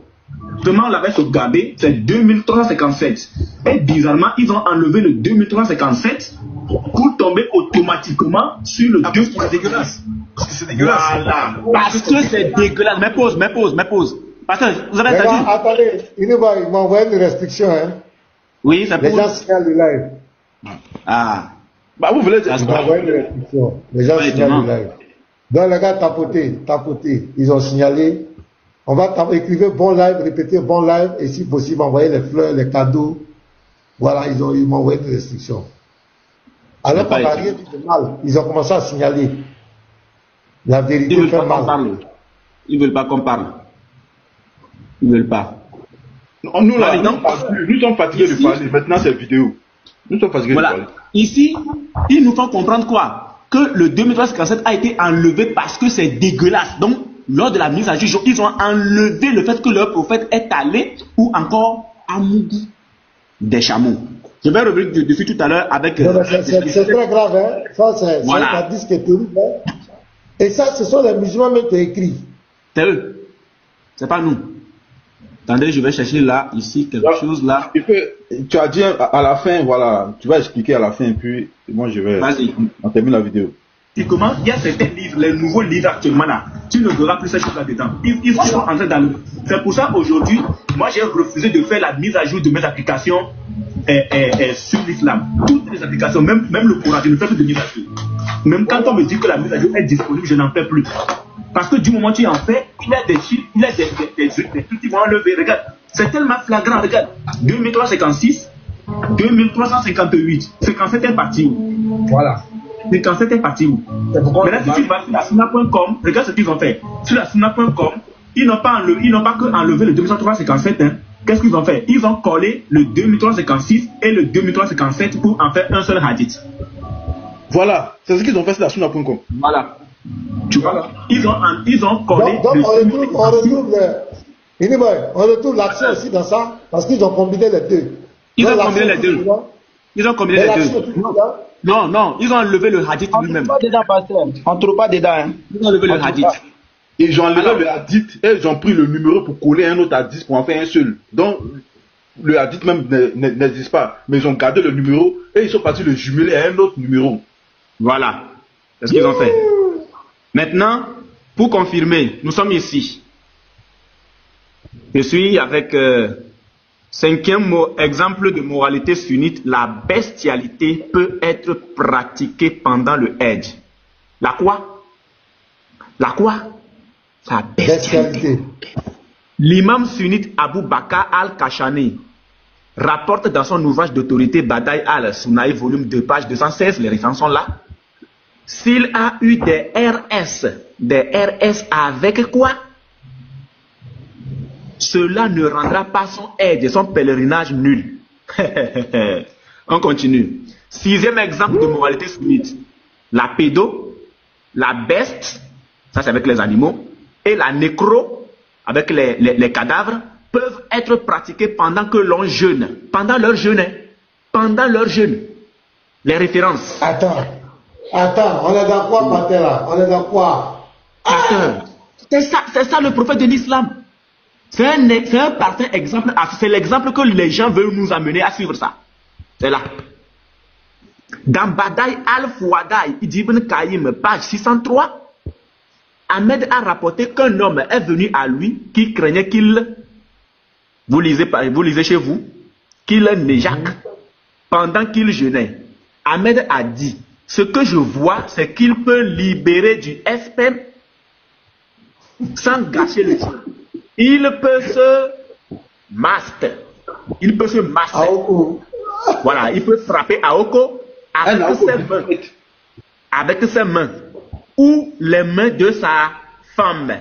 Justement, on l'avait sauvegardé, c'est 2357. Et bizarrement, ils ont enlevé le 2357 pour tomber automatiquement sur le 2. C'est dégueulasse. Parce que c'est dégueulasse. Voilà. Parce que c'est dégueulasse. Mais pause. Parce que vous avez entendu. Attendez, il m'a envoyé une restriction. Hein. Oui, ça pose. Les gens signalent le live. Ah. Bah, vous voulez dire. Il m'a envoyé une restriction. Les gens signalent le live. Donc, les gars, tapoter. Ils ont signalé. On va écrire bon live, répéter bon live, et si possible, envoyer les fleurs, les cadeaux. Voilà, ils m'ont envoyé une restriction. Alors qu'on n'a rien dit de mal. Ils ont commencé à signaler. La vérité fait mal. Ils veulent pas qu'on parle. Ils veulent pas. Nous, là, nous sommes fatigués de parler. Maintenant, c'est vidéo. Nous sommes fatigués de parler. Ici, ils nous font comprendre quoi? Que le 2357 a été enlevé parce que c'est dégueulasse. Donc, lors de la mise à jour, ils ont enlevé le fait que leur prophète est allé ou encore amoureux des chameaux. Je vais revenir dessus tout à l'heure avec... c'est très grave, hein. Ça, c'est un disque terrible. Hein. Et ça, ce sont les musulmans même qui ont écrit. C'est eux. C'est pas nous. Attendez, je vais chercher là, ici, quelque chose là. Tu as dit à la fin, voilà, tu vas expliquer à la fin, puis moi je vais. Vas-y. On termine la vidéo. Et comment il y a certains livres, les nouveaux livres actuellement là, tu ne verras plus ces choses là-dedans. Ils sont en train d'enlever. C'est pour ça aujourd'hui, moi j'ai refusé de faire la mise à jour de mes applications sur l'islam. Toutes les applications, même le Coran, je ne fais plus de mise à jour. Même quand on me dit que la mise à jour est disponible, je n'en fais plus. Parce que du moment où tu en fais, il y a des chiffres, il y a des trucs qui vont enlever. Regarde, c'est tellement flagrant. Regarde, 2356, 2358, 57 est parti où? Voilà. 57 est parti où? Maintenant, si tu vas sur la Suna.com, regarde ce qu'ils ont fait. Sur la Suna.com, ils n'ont pas que enlevé le 2357. Hein. Qu'est-ce qu'ils ont fait? Ils ont collé le 2356 et le 2357 pour en faire un seul hadith. Voilà, c'est ce qu'ils ont fait sur la Suna.com. Voilà. Tu vois, ils ont collé. Donc on retrouve l'action aussi dans ça, parce qu'ils ont combiné les deux. Ils ont combiné les deux. Ils ont combiné les deux. Non, ils ont enlevé le hadith lui-même. On ne trouve pas dedans. Hein. Ils ont enlevé le hadith. Ils ont enlevé le hadith et ils ont pris le numéro pour coller un autre hadith pour en faire un seul. Donc, le hadith même n'existe pas. Mais ils ont gardé le numéro et ils sont partis le jumeler à un autre numéro. Voilà. C'est ce qu'ils ont fait. Maintenant, pour confirmer, nous sommes ici. Je suis avec cinquième exemple de moralité sunnite. La bestialité peut être pratiquée pendant le Hajj. La quoi? La quoi? La bestialité. L'imam sunnite Abu Bakr al-Kashani rapporte dans son ouvrage d'autorité Badaï al-Sunaï, volume 2, page 216, les références sont là. S'il a eu des RS avec quoi? Cela ne rendra pas son aide, son pèlerinage nul. On continue. Sixième exemple de moralité sunnite. La pédo, la beste, ça c'est avec les animaux, et la nécro, avec les cadavres, peuvent être pratiquées pendant que l'on jeûne. Pendant leur jeûne. Pendant leur jeûne. Les références. Attends, on est dans quoi, Patera? On est dans quoi? C'est ça le prophète de l'islam. C'est un parfait exemple. C'est l'exemple que les gens veulent nous amener à suivre ça. C'est là. Dans Badaï al-Fouadaï, Ibn Qayyim, page 603, Ahmed a rapporté qu'un homme est venu à lui qui craignait qu'il, vous lisez chez vous, qu'il n'éjacle pendant qu'il jeûnait. Ahmed a dit, ce que je vois, c'est qu'il peut libérer du sperme sans gâcher le sang. Il peut se master. Voilà, il peut frapper à Oko avec ses mains ou les mains de sa femme.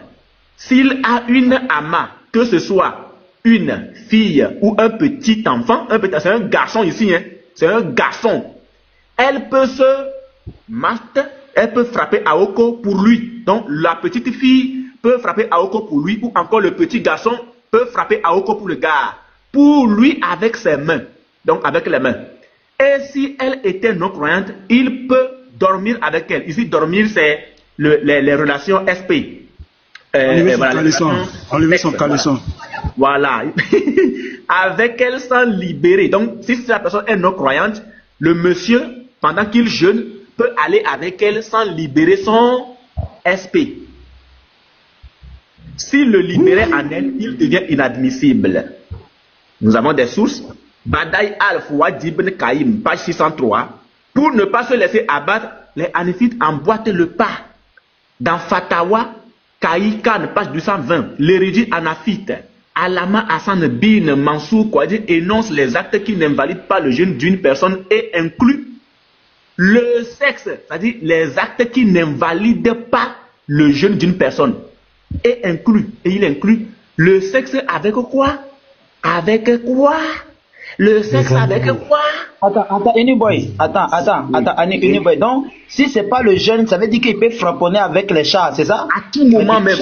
S'il a une ama, que ce soit une fille ou un petit enfant, c'est un garçon ici, hein, c'est un garçon. Elle peut se master, elle peut frapper à Oko pour lui. Donc la petite fille peut frapper Aoko pour lui, ou encore le petit garçon peut frapper Aoko pour le gars. Pour lui avec ses mains. Donc avec les mains. Et si elle était non croyante, il peut dormir avec elle. Ici, dormir, c'est les relations SP. Enlever son caleçon. Voilà. Avec elle sans libérer. Donc, si la personne est non croyante, le monsieur, pendant qu'il jeûne, peut aller avec elle sans libérer son SP. S'il le libérait en elle, il devient inadmissible. Nous avons des sources. Badaï al-Fouad ibn Qayyim, page 603. Pour ne pas se laisser abattre, les Hanafites emboîtent le pas. Dans Fatawa, Kaïkan, page 220, l'érudit Hanafite, Alama Hassan bin Mansour Kouadi énonce les actes qui n'invalident pas le jeûne d'une personne et inclut le sexe, c'est-à-dire les actes qui n'invalident pas le jeûne d'une personne. Et il inclut le sexe avec quoi? Avec quoi? Le sexe avec quoi? Attends, Anyboy. Anyboy. Donc, si c'est pas le jeune, ça veut dire qu'il peut frapponner avec les chats, c'est ça? À tout moment même.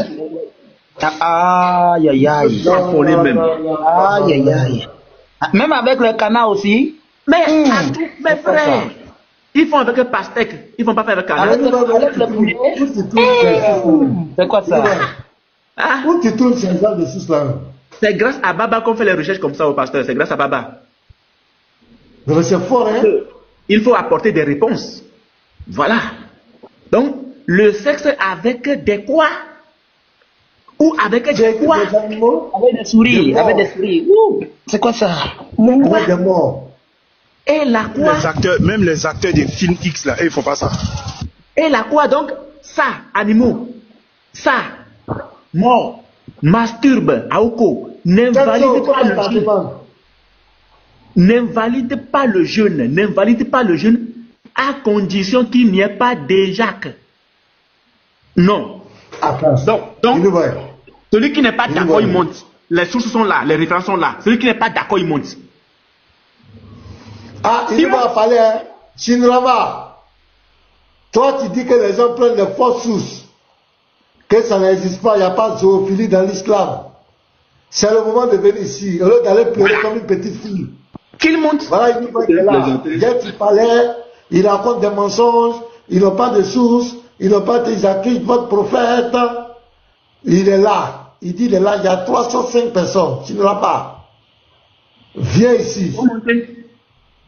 Aïe. Frapponner même. Aïe. Même avec le canard aussi? Mais à tout, mes frères. Ils font avec un pastèque. Ils font pas faire avec canard. Avec le poulet. C'est quoi ça? Où tu tournes ces gens de sous là? C'est grâce à Baba qu'on fait les recherches comme ça au pasteur. C'est grâce à Baba. Mais c'est fort, hein? Il faut apporter des réponses. Voilà. Donc, le sexe avec des quoi? Ou avec des quoi? Des animaux? Avec des souris. Avec des souris. C'est quoi ça? Avec des morts. Et la quoi? Les acteurs, même les acteurs des films X là, ils font pas ça. Et la quoi donc? Ça, animaux. Ça, mort, masturbe, aoko. N'invalide pas le jeûne. N'invalide pas le jeûne. N'invalide pas le jeûne à condition qu'il n'y ait pas d'éjac. Non. Donc, celui qui n'est pas d'accord, il monte. Les sources sont là, les références sont là. Celui qui n'est pas d'accord, il monte. Ah, il va parler, hein. Shinrama, toi tu dis que les gens prennent des fausses sources, que ça n'existe pas, il n'y a pas de zoophilie dans l'islam. C'est le moment de venir ici, au lieu d'aller pleurer comme une petite fille. Qu'il monte. Voilà, il dit qu'il est là. Hier tu parlais, il raconte des mensonges, ils n'ont pas de sources, ils n'ont pas des acquis, votre prophète, il est là. Il dit il est là, il y a 305 personnes, Shinrama. Viens ici.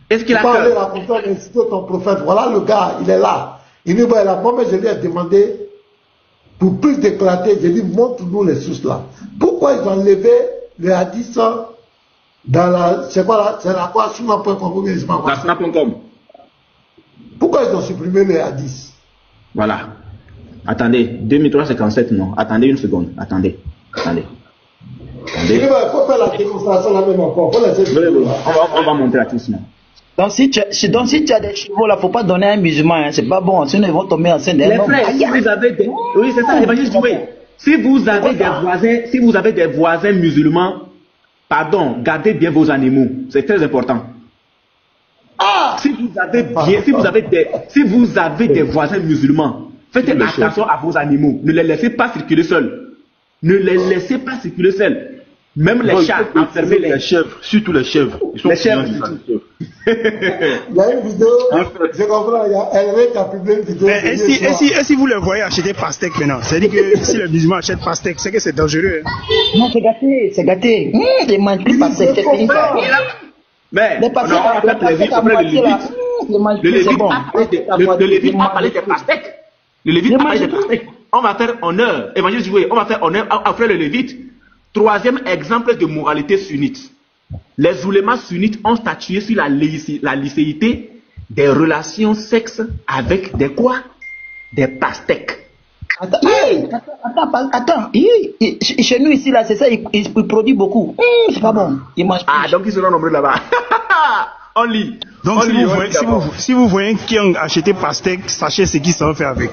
Est-ce qu'il a pas aller raconter l'institut ton prophète. Voilà le gars, il est là. Il dit, là, moi, je lui ai demandé, pour plus d'éclater, je lui ai dit, montre-nous les sources là. Pourquoi ils ont enlevé le hadith dans la, c'est quoi là, c'est la quoi, Suna.com ou bien la Suna.com. Pourquoi ils ont supprimé le hadith? Voilà. Attendez, 2357, non. Attendez une seconde. Attendez. Il faut faire la démonstration là même encore. On va montrer à tous. Donc si tu as des chevaux là, faut pas donner à un musulman, hein. C'est pas bon, sinon ils vont tomber enceinte d'un homme. Si vous avez des... Oui, c'est ça, l'évangile joué. Si vous avez des voisins musulmans, pardon, gardez bien vos animaux. C'est très important. Si vous avez des voisins musulmans, faites attention à vos animaux. Ne les laissez pas circuler seuls. Ne les laissez pas circuler seuls. Même les chats, enfermez les chèvres, surtout les chèvres. Ils sont les chèvres. Il y a une vidéo, je comprends, elle a publié une vidéo. Et si vous les voyez acheter pastèque maintenant, c'est-à-dire que si les musulmans achètent pastèque, c'est que c'est dangereux. Hein? Non, c'est gâté. Les mangent plus pastèque, c'est fini ça. Mais les pastèques, le Lévite a parlé des pastèques. Le Lévite a parlé des pastèques. On va faire honneur, évangile joué, on va faire honneur à frère le Lévite. Troisième exemple de moralité sunnite. Les oulémas sunnites ont statué sur la licéité des relations sexes avec des quoi? Des pastèques. Attends. Chez nous ici, là, c'est ça, ils produisent beaucoup. C'est pas bon. Ils mangent plus. Ah, donc ils seront nombreux là-bas. On lit. Donc si vous voyez qui ont acheté pastèque, sachez ce qu'ils s'en fait avec.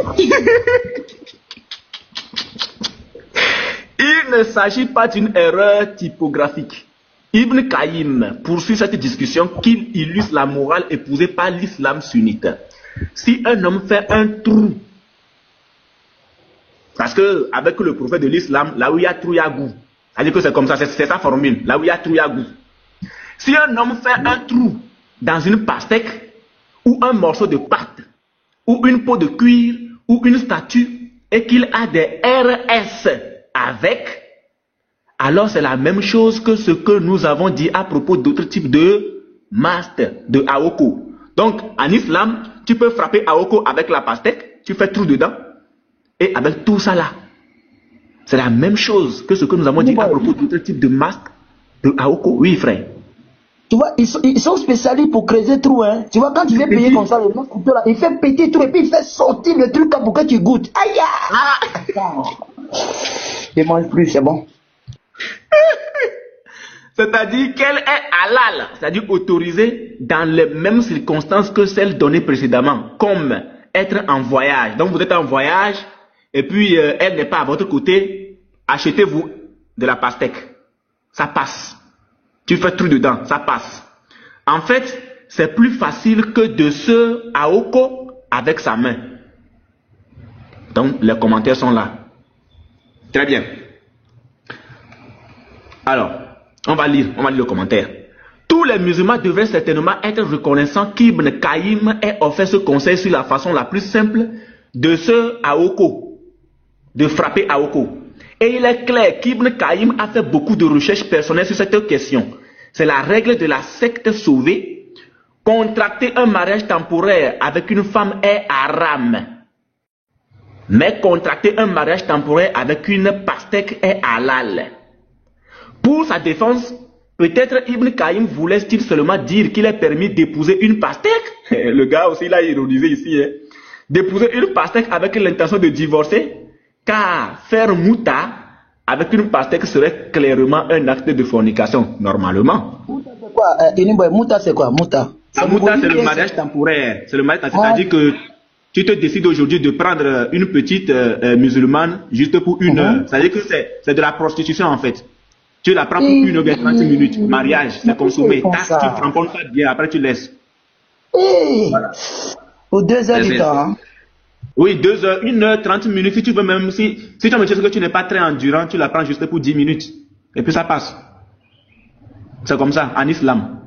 Il ne s'agit pas d'une erreur typographique. Ibn Qayyim poursuit cette discussion qu'il illustre la morale épousée par l'islam sunnite. Si un homme fait un trou, parce que avec le prophète de l'islam, là où il y a trou, il y a goût. C'est-à-dire que c'est comme ça, c'est sa formule. Là où il y a trou, il y a goût. Si un homme fait un trou dans une pastèque, ou un morceau de pâte, ou une peau de cuir, ou une statue, et qu'il a des RS avec, alors c'est la même chose que ce que nous avons dit à propos d'autres types de mast, de aoko. Donc, en islam, tu peux frapper aoko avec la pastèque, tu fais trou dedans, et avec tout ça là. C'est la même chose que ce que nous avons dit à propos d'autres types de mast, de aoko. Oui, frère. Tu vois, ils sont spécialistes pour creuser trou, hein. Tu vois, quand tu viens payer comme ça, le couteau là, il fait péter tout et puis il fait sortir le truc là pour que tu goûtes. Aïe! Il mange plus, c'est bon. C'est-à-dire qu'elle est halal, c'est-à-dire autorisée dans les mêmes circonstances que celles données précédemment, comme être en voyage. Donc vous êtes en voyage et puis elle n'est pas à votre côté, achetez-vous de la pastèque. Ça passe. Tu fais trou dedans, ça passe. En fait, c'est plus facile que de se aoko avec sa main. Donc les commentaires sont là. Très bien. Alors, on va lire le commentaire. Tous les musulmans devraient certainement être reconnaissants qu'Ibn Qayyim ait offert ce conseil sur la façon la plus simple de se aoko, de frapper aoko. Et il est clair qu'Ibn Qayyim a fait beaucoup de recherches personnelles sur cette question. C'est la règle de la secte sauvée. Contracter un mariage temporaire avec une femme est haram. Mais contracter un mariage temporaire avec une pastèque est halal. Pour sa défense, peut-être Ibn Qayyim voulait-il seulement dire qu'il est permis d'épouser une pastèque. Le gars aussi l'a ironisé ici. Hein. D'épouser une pastèque avec l'intention de divorcer. Car faire mouta avec une pastèque serait clairement un acte de fornication, normalement. Mouta, c'est quoi? Mouta, la mouta, c'est le mariage temporaire. C'est le mariage temporaire. C'est-à-dire que tu te décides aujourd'hui de prendre une petite musulmane juste pour une heure. C'est-à-dire que c'est de la prostitution en fait. Tu la prends pour 1 heure et 30 minutes. Mariage, c'est consommé. Tasse, tu cramponnes pas bien, après tu laisses. Voilà. Aux 2 heures du temps. Hein. Oui, 2 heures, 1 heure, 30 minutes. Si tu veux même, si tu me dis que tu n'es pas très endurant, tu la prends juste pour 10 minutes. Et puis ça passe. C'est comme ça, en islam.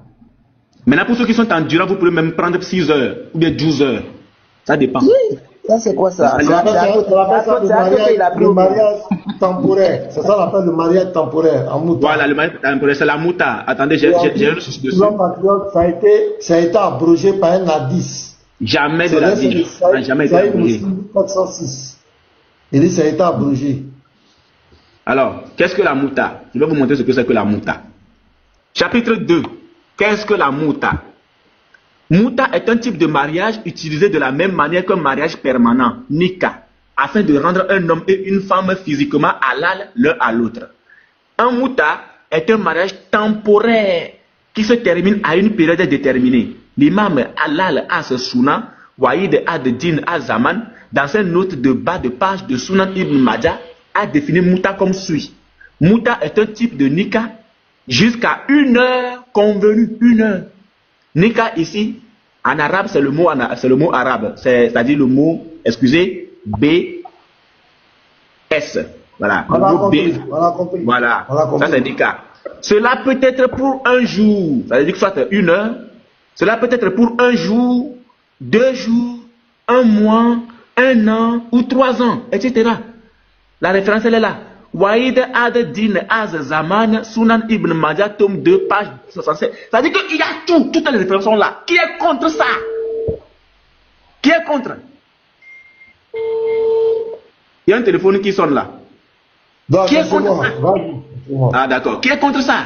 Maintenant, pour ceux qui sont endurants, vous pouvez même prendre 6 heures ou bien 12 heures. Ça dépend. Oui, ça c'est quoi ça? C'est ça le mariage temporaire. C'est ça l'appelle le mariage temporaire en mouta. Voilà, le mariage temporaire, c'est la mouta. Attendez, j'ai une souci dessus. Ça a été abrogé par un hadith. Jamais de la vie. Ça n'a jamais été abrogé. 406. Il dit ça a été abrogé. Alors, qu'est-ce que la mouta? Je vais vous montrer ce que c'est que la mouta. Chapitre 2. Qu'est-ce que la mouta? Mouta est un type de mariage utilisé de la même manière qu'un mariage permanent, nikah, afin de rendre un homme et une femme physiquement halal l'un à l'autre. Un mouta est un mariage temporaire qui se termine à une période déterminée. L'imam Halal As-Sunan, Wahid ad-Din Az-Zaman, dans ses notes de bas de page de Sunan Ibn Majah, a défini Mouta comme suit. Mouta est un type de nikah jusqu'à 1 heure convenue, 1 heure. Nikah ici, en arabe, c'est le mot arabe, c'est-à-dire le mot, excusez, B-S. Voilà, le mot B. Voilà, ça c'est nikah. Cela peut être pour un jour, ça veut dire que soit 1 heure, cela peut être pour 1 jour, 2 jours, 1 mois, 1 an ou 3 ans, etc. La référence elle est là. Wahid ad-Din Az-Zaman, Sunan Ibn Majah, tome 2, page 67. Ça veut dire qu'il y a tout, toutes les références sont là. Qui est contre ça? Qui est contre? Il y a un téléphone qui sonne là. Qui est contre ça? Ah d'accord. Qui est contre ça?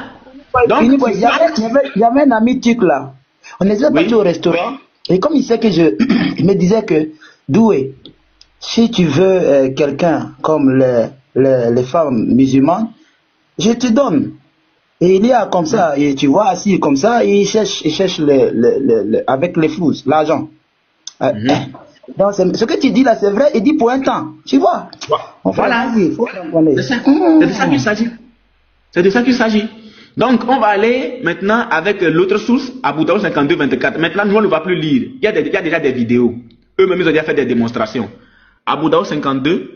Donc, il y avait un ami turc là. On était parti au restaurant. Et comme il sait que il me disait que, Doué, si tu veux quelqu'un comme les femmes musulmanes, je te donne. Et il y a comme ça, et tu vois, assis comme ça, et il cherche avec les flous, l'argent. Donc, ce que tu dis là, c'est vrai, il dit pour un temps. Tu vois? Voilà. C'est de ça qu'il s'agit. C'est de ça qu'il s'agit. Donc, on va aller maintenant avec l'autre source, Abu Daoud 52, 24. Maintenant, nous, on ne va plus lire. Il y a déjà des vidéos. Eux-mêmes, ils ont déjà fait des démonstrations. Abu Daoud 52,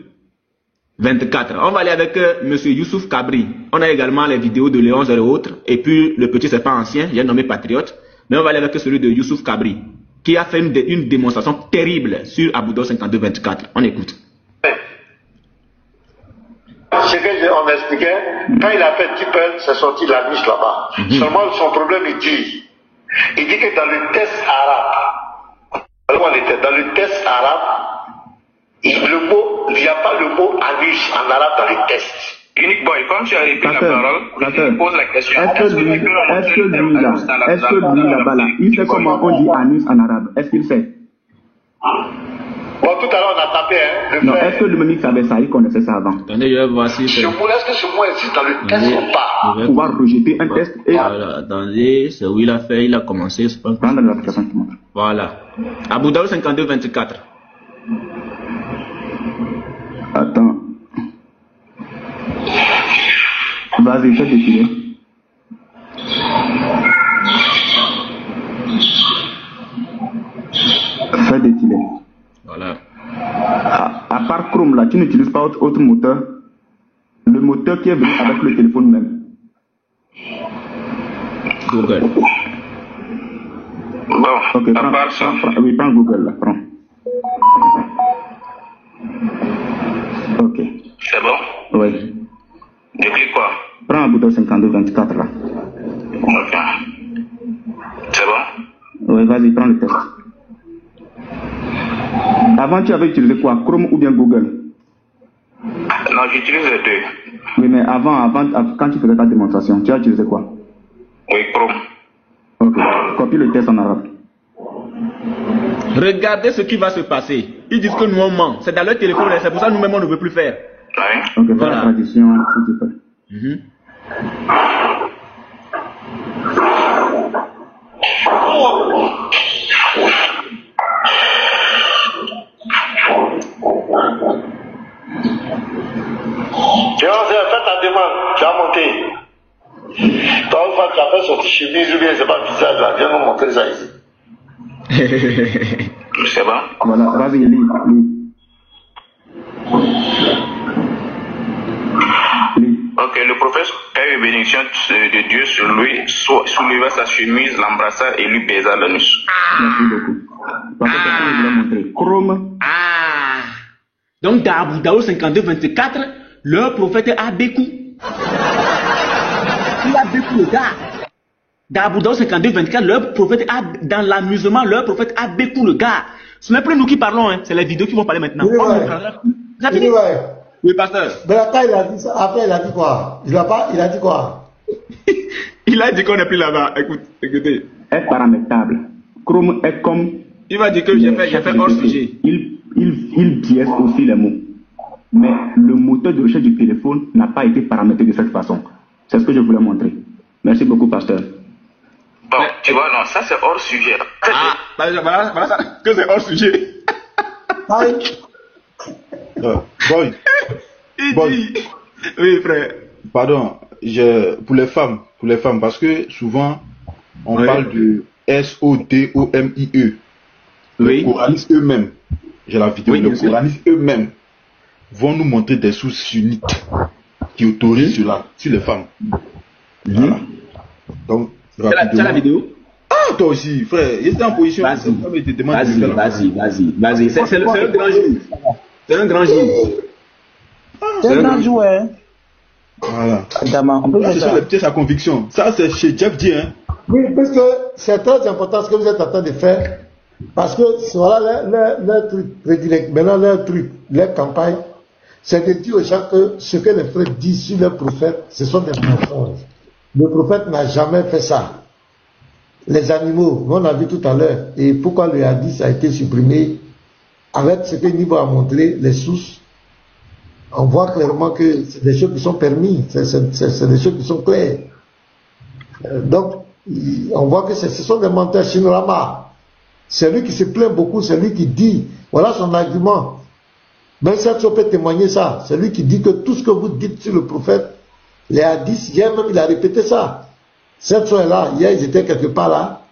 24. On va aller avec M. Youssouf Kabri. On a également les vidéos de Léon et autres. Et puis, le petit, c'est pas ancien, j'ai nommé Patriote. Mais on va aller avec celui de Youssouf Kabri, qui a fait une démonstration terrible sur Abu Daoud 52, 24. On écoute. Ce qu'on expliquait, quand il a fait Tippel, c'est sorti la niche là-bas. Seulement, son problème, il dit que dans le test arabe, dans le test arabe, il n'y a pas le mot anus en arabe dans le test. Unique Boy, comme tu as repris la parole, je pose la question. Est-ce que lui là-bas, là, il sait comment on dit anus en arabe? Est-ce qu'il sait? Bon, tout à l'heure, on a tapé, hein. Non, est-ce que le mimique savait ça? Il connaissait ça avant. Attendez, je vais voir si c'est... Est-ce que ce mot existe dans le test ou pas? Pouvoir rejeter un test et... Voilà, attendez, c'est où il a fait, il a commencé, c'est pas... Prendre l'application qui montre. Voilà. Abu Daoud 52, 24. Attends. Vas-y, fais défiler. Fais défiler. Voilà. À part Chrome là, tu n'utilises pas autre moteur. Le moteur qui est venu avec le téléphone même. Google. Bon, ok, à part ça. Oui, prends Google là, prends. Ok. C'est bon? Oui. monteur 52-24 là. Ok. C'est bon? Oui, vas-y, prends le test. Avant, tu avais utilisé quoi? Chrome ou bien Google? Non, j'utilise les deux. Oui, mais avant, quand tu faisais ta démonstration, tu as utilisé quoi? Oui, Chrome. Ok, copie le test en arabe. Regardez ce qui va se passer. Ils disent que nous on ment. C'est dans leur téléphone, c'est pour ça que nous-mêmes on ne veut plus faire. Oui. Ok, voilà. La traduction, s'il te plaît. Tu as fait ta demande, tu as monté. Toi, une fois que tu as fait sortir chemise ou bien c'est pas visage là, viens nous montrer ça ici. C'est bon? Voilà, vas-y, lis. Ok, le prophète, paix et bénédiction de Dieu sur lui, souleva sa chemise, l'embrassa et lui baisa l'anus. Merci beaucoup. Parce que c'est ce que je voulais montrer. Chrome. Donc, dans Abu Daoud 52-24, leur prophète a Békou. Il a Békou le gars. Dans Abu Daoud 52-24, leur prophète a, dans l'amusement, leur prophète a Békou le gars. Ce n'est plus nous qui parlons, hein. C'est les vidéos qui vont parler maintenant. Ça finit? Oui, pasteur. Berata, il a dit ça. Après, il a dit quoi? Il a dit quoi? Il a dit qu'on n'est plus là-bas. Écoutez. Est paramétrable. Chrome est comme. Il va dire que j'ai fait hors sujet. Il biaise aussi les mots. Mais le moteur de recherche du téléphone n'a pas été paramétré de cette façon. C'est ce que je voulais montrer. Merci beaucoup, pasteur. Bon, tu vois, non, ça c'est hors sujet. Voilà ça, que c'est hors sujet. Boy. Oui, frère. Pardon, pour les femmes, parce que souvent, on parle de SODOMIE. Les coranistes eux-mêmes, j'ai la vidéo, les coranistes eux-mêmes vont nous montrer des sources sunnites qui autorisent cela sur les femmes. Voilà. Donc, tu as la vidéo? Ah, toi aussi, frère, il était en position. Vas-y, c'est un grand jour. C'est un grand jour. C'est un grand jour, hein. Voilà. On peut ce sont les pièces à conviction. Ça, c'est chez Jeff D. Hein. Oui, parce que c'est très important ce que vous êtes en train de faire. Parce que voilà leur truc prédilect. Maintenant, leur truc, leur campagne, c'est de dire aux gens que ce que les frères disent sur leur prophète, ce sont des mensonges. Le prophète n'a jamais fait ça. Les animaux, on a vu tout à l'heure, et pourquoi le hadith a été supprimé, avec ce que Nibo a montré, les sources, on voit clairement que c'est des choses qui sont permises, c'est des choses qui sont claires. Donc, on voit que ce sont des menteurs. Shinrama, c'est lui qui se plaint beaucoup, c'est lui qui dit, voilà son argument. Ben Sergio peut témoigner ça, c'est lui qui dit que tout ce que vous dites sur le prophète, les hadiths, hier même il a répété ça. Sergio est là, hier ils étaient quelque part là,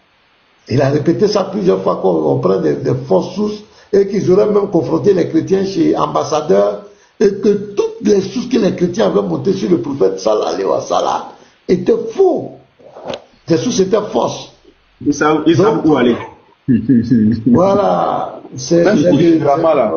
il a répété ça plusieurs fois qu'on prend des fausses sources et qu'ils auraient même confronté les chrétiens chez ambassadeurs et que toutes les sources que les chrétiens avaient montées sur le prophète sallallahu alayhi wa sallam étaient faux. Les sources étaient fausses. Ils savent où aller. Voilà. Même pour Shinrama là,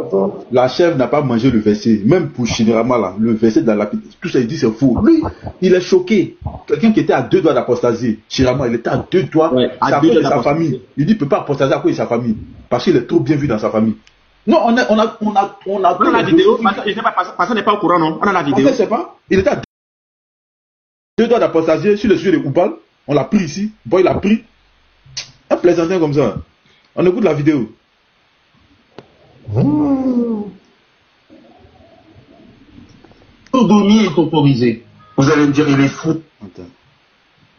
la chèvre n'a pas mangé le verset. Même pour Shinrama là, le verset dans la tout ça il dit c'est faux. Lui, il est choqué. Quelqu'un qui était à 2 doigts d'apostasie. Shinrama, il était à 2 doigts. C'est à cause de sa famille. Il dit il peut pas apostasier à cause de sa famille. Parce qu'il est trop bien vu dans sa famille. Non, on a la vidéo. Parce qu'on n'est pas au courant, non? On a la vidéo. En fait, c'est pas. Il était à 2 doigts d'apostasie sur le sujet de Oubal. On l'a pris ici. Bon, il a pris. Un plaisantin comme ça. On écoute la vidéo. Sodomie est autorisé. Vous allez me dire, il est fou.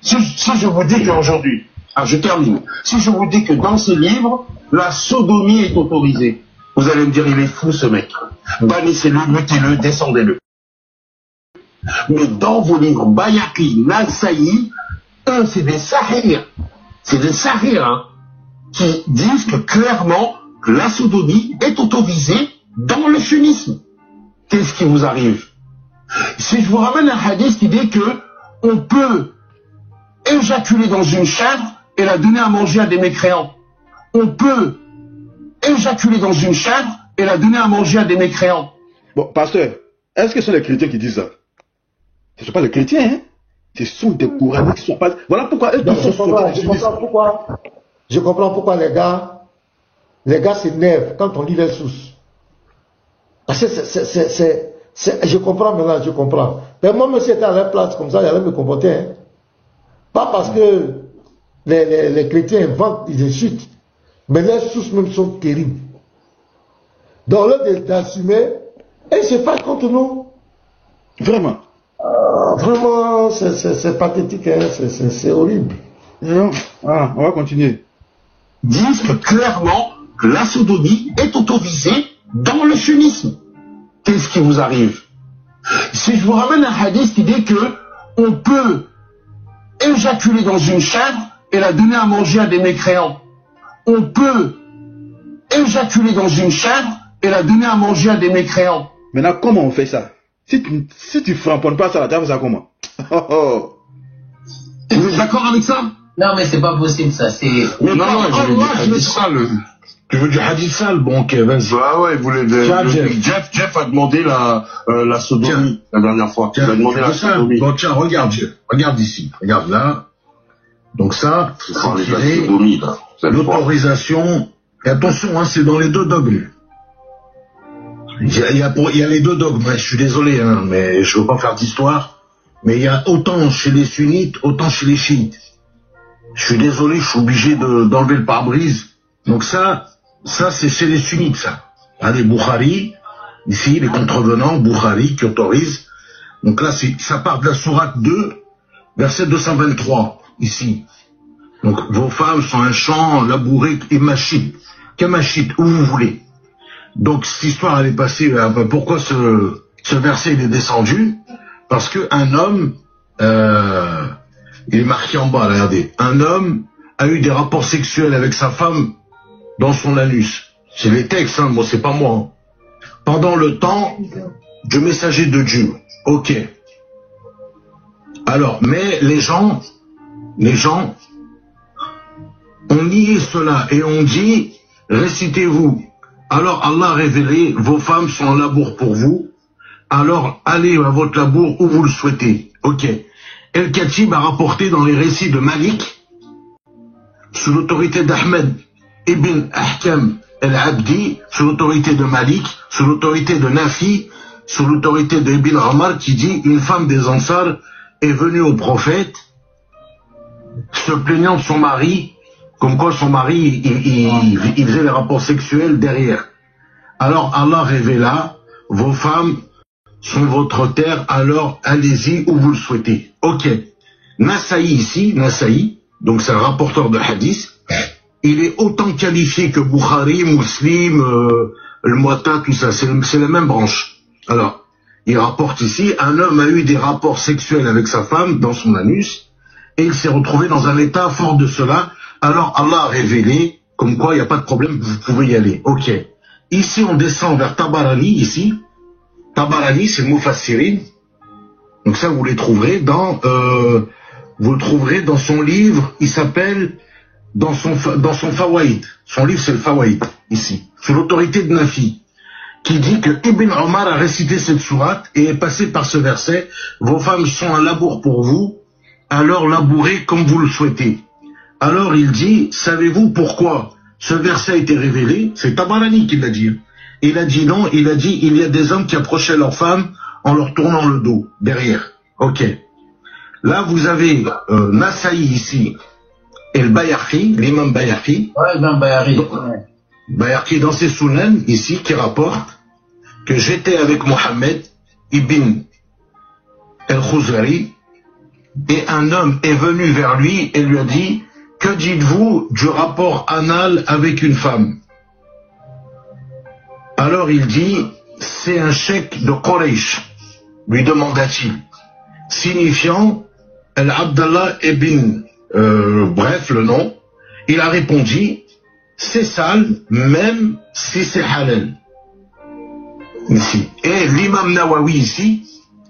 Si je vous dis qu'aujourd'hui, je termine. Si je vous dis que dans ce livre, la sodomie est autorisée, vous allez me dire, il est fou ce mec. Bannissez-le, mutez-le, descendez-le. Mais dans vos livres, Bayaki, Nasaï, eux, c'est des sahirs. C'est des sahirs, hein, qui disent que clairement, la sodomie est autorisée dans le sunnisme. Qu'est-ce qui vous arrive? Si je vous ramène un hadith qui dit que on peut éjaculer dans une chèvre et la donner à manger à des mécréants. On peut éjaculer dans une chèvre et la donner à manger à des mécréants. Bon, pasteur, est-ce que ce sont les chrétiens qui disent ça? Ce ne sont pas les chrétiens, hein? Ce sont des coraniques qui sont pas. Voilà pourquoi eux tous sont je comprends pourquoi les gars s'énervent quand on lit les sources. Parce que je comprends maintenant, je comprends. Mais moi, si j'étais à leur place comme ça, j'allais me comporter. Hein. Pas parce que les chrétiens inventent des insultes, mais les sources même sont terribles. Donc, au lieu d'assumer, ils se fâchent contre nous. Vraiment. Vraiment, c'est pathétique, hein. C'est horrible. Non. Ah, on va continuer. Disent clairement que la sodomie est autorisée dans le sunnisme. Qu'est-ce qui vous arrive? Si je vous ramène un hadith qui dit que on peut éjaculer dans une chèvre et la donner à manger à des mécréants. On peut éjaculer dans une chèvre et la donner à manger à des mécréants. Maintenant, comment on fait ça? Si tu framponnes pas ça, la table, ça comment? Vous êtes d'accord avec ça? Non, mais c'est pas possible, ça. C'est. Non, je veux ça, tu veux du hadith sale? Bon, ok, vas-y. Ah ouais, il voulait Jeff a demandé la sodomie la dernière fois. Tiens, il a demandé la sodomie. Bon, tiens, regarde, regarde ici. Regarde là. Donc ça, c'est l'autorisation. Et attention, hein, c'est dans les deux dogmes. Il y a les deux dogmes, hein, je suis désolé, hein, mais je veux pas faire d'histoire. Mais il y a autant chez les sunnites, autant chez les chiites. Je suis désolé, je suis obligé d'enlever le pare-brise. Donc ça c'est chez les sunnites, ça. Hein, les Bukhari, ici, les contrevenants, Bukhari, qui autorisent. Donc là, ça part de la sourate 2, verset 223, ici. Donc, vos femmes sont un champ labouré et machite. Kamachite, où vous voulez. Donc, cette histoire, elle est passée. Pourquoi ce verset, il est descendu? Parce que un homme, il est marqué en bas, là, regardez. Un homme a eu des rapports sexuels avec sa femme dans son anus. C'est les textes, hein, moi, c'est pas moi. Hein. Pendant le temps du messager de Dieu. Ok. Alors, mais les gens ont nié cela et ont dit, récitez-vous. Alors Allah a révélé, vos femmes sont en labour pour vous. Alors allez à votre labour où vous le souhaitez. Ok. El-Khatib a rapporté dans les récits de Malik, sous l'autorité d'Ahmed ibn Ahkam el-Abdi, sous l'autorité de Malik, sous l'autorité de Nafi, sous l'autorité de Ibn Omar, qui dit, une femme des Ansar est venue au prophète, se plaignant de son mari, comme quoi son mari, il faisait les rapports sexuels derrière. Alors Allah révéla, vos femmes sont votre terre, alors allez-y où vous le souhaitez. Ok. Nasaï ici, Nasaï, donc c'est un rapporteur de hadith, il est autant qualifié que Bukhari, Muslim, le Muwatta, tout ça, c'est la même branche. Alors, il rapporte ici, un homme a eu des rapports sexuels avec sa femme dans son anus, et il s'est retrouvé dans un état fort de cela. Alors Allah a révélé, comme quoi il n'y a pas de problème, vous pouvez y aller. Ok. Ici on descend vers Tabarani, ici. Tabarani c'est Mufassirin. Donc ça vous le trouverez dans son livre, il s'appelle, dans son Fawaïd. Son livre c'est le Fawaïd, ici. Sous l'autorité de Nafi. Qui dit que Ibn Omar a récité cette sourate et est passé par ce verset, vos femmes sont un labour pour vous, alors labourez comme vous le souhaitez. Alors il dit, savez-vous pourquoi ce verset a été révélé? C'est Tabarani qui l'a dit. Il a dit non, il a dit, il y a des hommes qui approchaient leurs femmes en leur tournant le dos, derrière. Ok. Là vous avez Nasaï ici, et le Bayhaqi, l'imam Bayhaqi. Ouais, l'imam Bayhaqi. Bayhaqi dans ses Sunan, ici, qui rapporte que j'étais avec Mohammed ibn el-Khuzari, et un homme est venu vers lui et lui a dit, que dites-vous du rapport anal avec une femme? Alors il dit, c'est un cheikh de Quraysh, lui demanda-t-il, signifiant Al-Abdallah ibn, bref le nom. Il a répondu, c'est sale, même si c'est halal. Ici. Et l'imam Nawawi ici,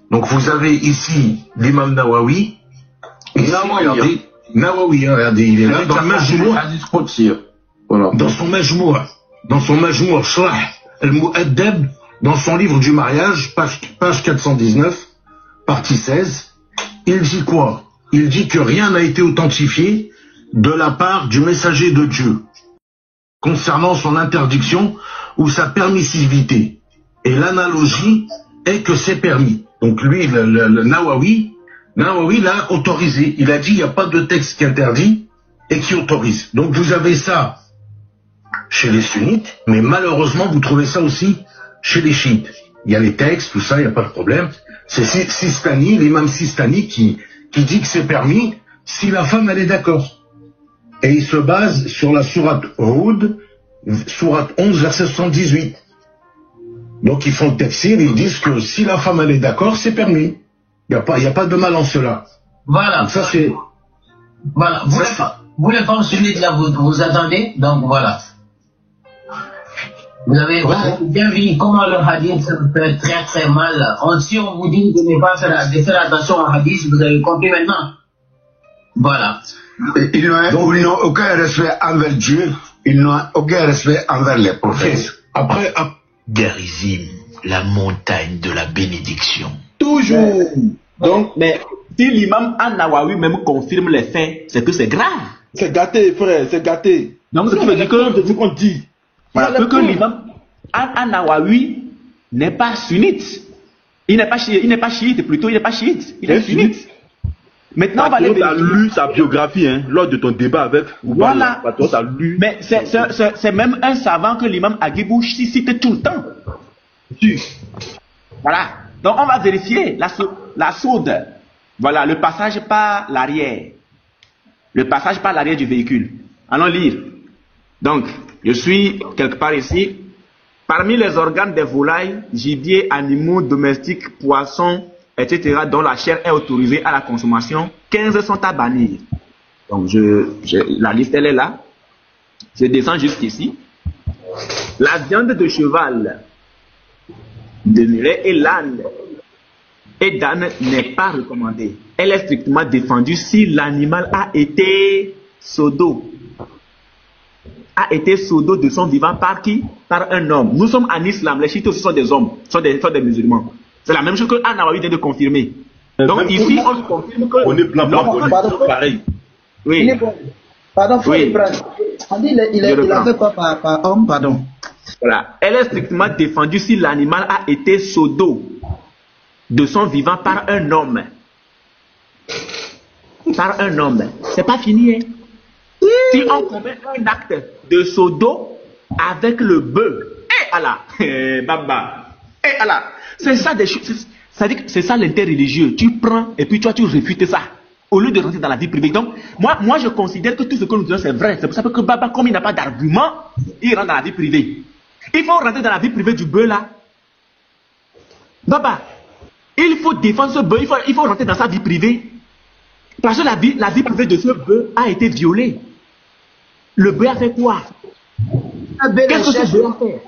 donc vous avez ici l'imam Nawawi, ici, regardez, Nawawi, regardez, il est là, dans le Majmou', voilà. Dans son Majmou', Shrah al-Mu'addab, dans son livre du mariage, page 419, partie 16, il dit quoi? Il dit que rien n'a été authentifié de la part du messager de Dieu concernant son interdiction ou sa permissivité. Et l'analogie est que c'est permis. Donc lui, le Nawawi l'a autorisé. Il a dit il n'y a pas de texte qui interdit et qui autorise. Donc vous avez ça chez les sunnites, mais malheureusement vous trouvez ça aussi chez les chiites. Il y a les textes, tout ça, il n'y a pas de problème. C'est Sistani, l'imam Sistani qui dit que c'est permis si la femme elle est d'accord. Et il se base sur la sourate Hud, sourate 11, verset 78. Donc ils font le tafsir, ils disent que si la femme elle est d'accord, c'est permis. Il n'y a pas de mal en cela. Voilà. Donc ça c'est... Voilà. Vous les femmes sunnites là, vous attendez. Donc voilà. Vous avez bien vu comment le hadith se fait très très mal. Si on vous dit de ne pas faire attention au hadith, vous avez compris maintenant. Voilà. Ils n'ont aucun respect envers Dieu, ils n'ont aucun respect envers les prophètes. Après, Gerizim, la montagne de la bénédiction. Toujours. Donc, mais si l'imam An-Nawawi même confirme les faits, c'est que c'est grave. C'est gâté, frère, c'est gâté. Donc, ce qui veut dire qu'on dit. Voilà, que l'imam An-Nawawi n'est pas sunnite. Il n'est pas chiite, plutôt, il n'est pas chiite. Il est sunnite. Maintenant, on va aller. Tu as lu sa biographie, hein, lors de ton débat avec Voilà. Tu as lu. Mais c'est même un savant que l'imam Aguibou cite tout le temps. Voilà. Donc, on va vérifier la sourde. Voilà, le passage par l'arrière. Le passage par l'arrière du véhicule. Allons lire. Donc, je suis quelque part ici. Parmi les organes des volailles, gibier, animaux domestiques, poissons, etc., dont la chair est autorisée à la consommation, 15 sont à bannir. Donc, la liste, elle est là. Je descends jusqu'ici. La viande de cheval, de mulet et l'âne et d'âne n'est pas recommandée. Elle est strictement défendue si l'animal a été sodo. A été sodo de son vivant par qui? Par un homme. Nous sommes en islam, les chiites aussi sont des hommes, sont des musulmans. C'est la même chose que An-Nawawi vient de confirmer. Donc même ici, on confirme que... On est blanc, pareil. Oui. Pardon, faut oui. On dit il a fait quoi par homme, pardon. Voilà. Elle est strictement défendue si l'animal a été sodo de son vivant par un homme. Par un homme. C'est pas fini, hein. Si on commet un acte de sodo avec le bœuf, et Allah, Baba, et Allah, c'est ça des choses, c'est ça l'interreligieux. Tu prends et puis toi tu réfutes ça, au lieu de rentrer dans la vie privée. Donc, moi je considère que tout ce que nous disons c'est vrai. C'est pour ça que Baba, comme il n'a pas d'argument, il rentre dans la vie privée. Il faut rentrer dans la vie privée du bœuf là. Baba, il faut défendre ce bœuf, il faut rentrer dans sa vie privée. Parce que la vie privée de ce bœuf a été violée. Le bœuf a fait quoi? Qu'est-ce que ce bœuf a fait?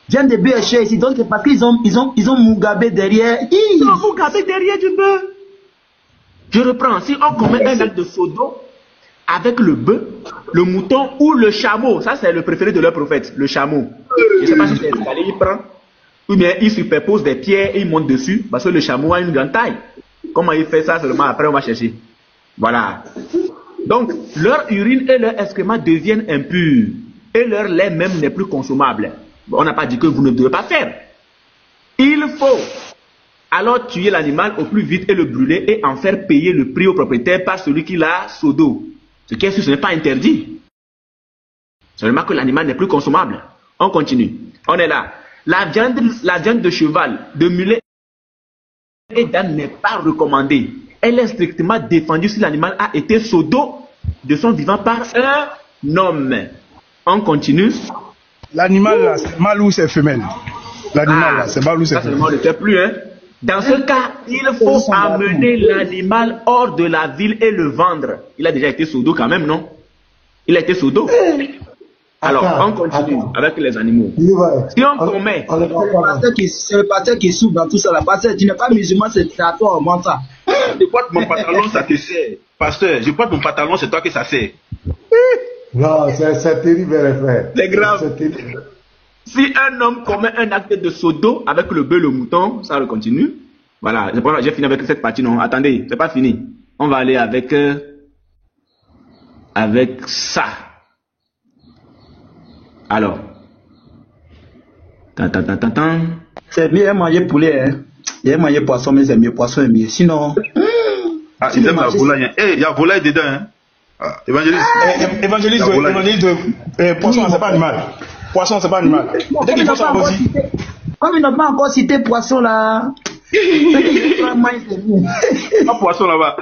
J'aime des bœufs ici, donc c'est parce qu'ils ont Mugabe derrière. Ils ont Mugabe derrière du bœuf. Je reprends. Si on commet un acte de sodo avec le bœuf, le mouton ou le chameau, ça c'est le préféré de leur prophète, le chameau. Je ne sais pas si c'est escalier, il prend, ou bien il superpose des pierres et il monte dessus, parce que le chameau a une grande taille. Comment il fait ça seulement après on va chercher. Voilà. Donc, leur urine et leur excrément deviennent impurs. Et leur lait même n'est plus consommable. On n'a pas dit que vous ne devez pas faire. Il faut alors tuer l'animal au plus vite et le brûler et en faire payer le prix au propriétaire par celui qui l'a sodo. Ce qui est sûr, ce n'est pas interdit. Seulement que l'animal n'est plus consommable. On continue. On est là. La viande de cheval, de mulet et d'âne n'est pas recommandée. Elle est strictement défendue si l'animal a été sodo de son vivant par un homme. On continue. L'animal là, c'est mâle ou c'est femelle? L'animal là, c'est mâle ou c'est femelle? Ça, on ne le fait plus, hein. Dans ce cas, il faut amener l'animal hors de la ville et le vendre. Il a déjà été sodo quand même, non? Il a été sodo. Alors, on continue avec les animaux. Si on commet... C'est le pasteur qui souffre dans tout ça. La pasteur, tu n'es pas musulman, c'est à toi, on monte ça. Je porte mon pantalon, ça te sert. Pasteur, je porte mon pantalon, c'est toi que ça sert. Non, c'est terrible, frère. C'est grave. Si un homme commet un acte de sodo avec le bœuf, le mouton, ça continue. Voilà, j'ai fini avec cette partie, non? Attendez, c'est pas fini. On va aller avec ça. Alors. C'est bien manger poulet, hein. Il a mangé poisson, mais c'est mieux. Poisson est mieux. Sinon. Ah, ils aiment la volaille. Eh, il y a volaille dedans, hein. Ah, évangéliste. Évangéliste, poisson, c'est pas animal. Poisson, c'est pas animal. Dès qu'il faut ça aussi. Comme il n'a pas encore cité poisson là. Pas poisson là-bas.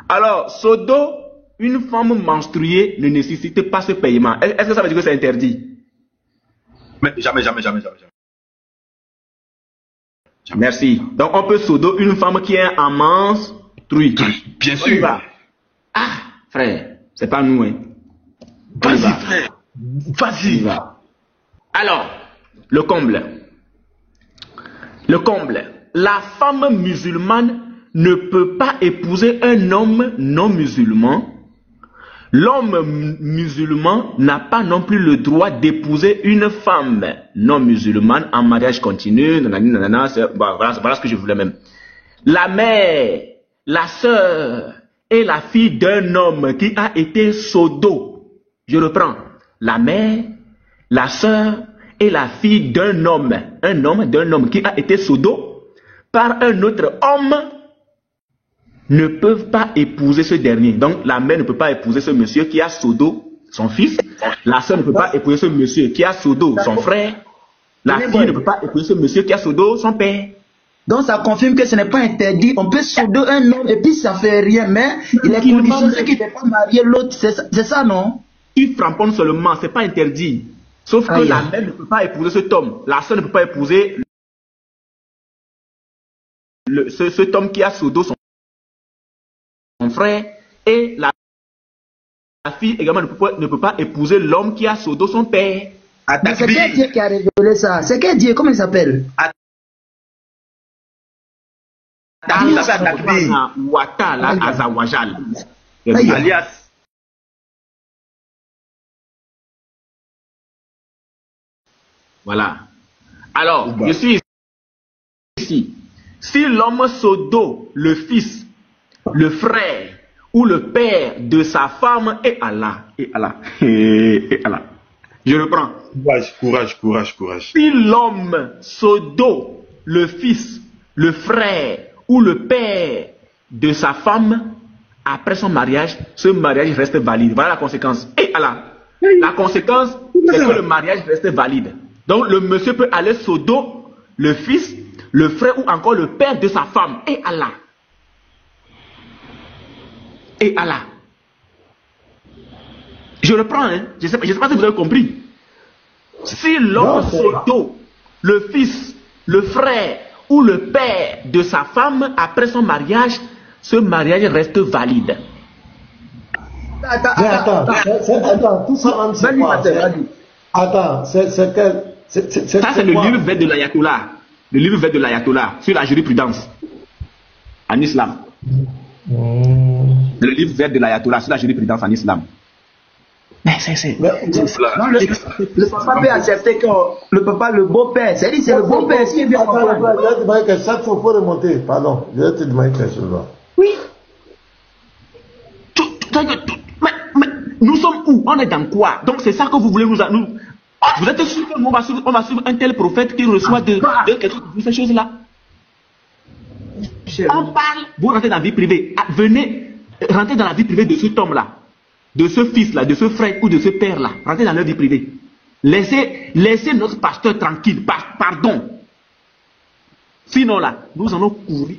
Alors, Sodo, une femme menstruée ne nécessite pas ce paiement. Est-ce que ça veut dire que c'est interdit? Mais jamais. Merci. Donc, on peut Sodo une femme qui est en menstruée. Bien sûr. Ah, frère, c'est pas nous, hein. Vas-y, frère. Vas-y. Alors, le comble. Le comble. La femme musulmane ne peut pas épouser un homme non musulman. L'homme musulman n'a pas non plus le droit d'épouser une femme non musulmane en mariage continu. Voilà ce que je voulais même. La mère, la sœur et la fille d'un homme qui a été sodo. Je reprends. La mère, la sœur et la fille d'un homme. D'un homme qui a été sodo par un autre homme ne peuvent pas épouser ce dernier. Donc, la mère ne peut pas épouser ce monsieur qui a sodo son fils. La sœur ne peut pas épouser ce monsieur qui a sodo son frère. La fille ne peut pas épouser ce monsieur qui a sodo son père. Donc, ça confirme que ce n'est pas interdit. On peut sodo un homme et puis ça fait rien. Mais il est conditionné qu'il ne peut pas marier l'autre. C'est ça, non? Il framponne seulement, c'est pas interdit. Sauf que la mère ne peut pas épouser cet homme. La sœur ne peut pas épouser cet homme qui a sodo son frère, et la fille également ne peut pas épouser l'homme qui a sodo son père. Mais c'est quel Dieu qui a révélé ça? C'est quel Dieu? Comment il s'appelle? Alias. Voilà. Alors, je suis ici. Si l'homme sodo, le fils, le frère ou le père de sa femme est Allah. Et Allah. Je reprends. Courage. Si l'homme sodo, le fils, le frère ou le père de sa femme, après son mariage, ce mariage reste valide. Voilà la conséquence. Et Allah. La conséquence, c'est que le mariage reste valide. Donc le monsieur peut aller sodo, le fils, le frère ou encore le père de sa femme. Et Allah. Et Allah. Je reprends, hein. Je ne sais pas si vous avez compris. Si l'homme sodo, le fils, le frère ou le père de sa femme, après son mariage, ce mariage reste valide. Attends, tout ça, c'est quoi? Attends, c'est quel... Ça, c'est le livre vert de l'Ayatollah. Le livre vert de l'Ayatollah sur la jurisprudence en islam. Le livre vert de l'Ayatollah sur la jurisprudence en islam. Mais c'est... Le papa peut accepter que le papa, le beau-père, c'est le beau-père qui vient. Je vais te demander que ça, il faut remonter. Pardon, je vais te demander quelque chose là. Oui. Mais nous sommes où? On est dans quoi? Donc c'est ça que vous voulez nous... Vous êtes sûr qu'on va suivre un tel prophète qui reçoit de ces choses-là? On parle, vous rentrez dans la vie privée. Venez rentrer dans la vie privée de cet homme-là, de ce fils-là, de ce frère ou de ce père-là. Rentrez dans leur vie privée. Laissez notre pasteur tranquille. Pardon. Sinon là, nous allons courir.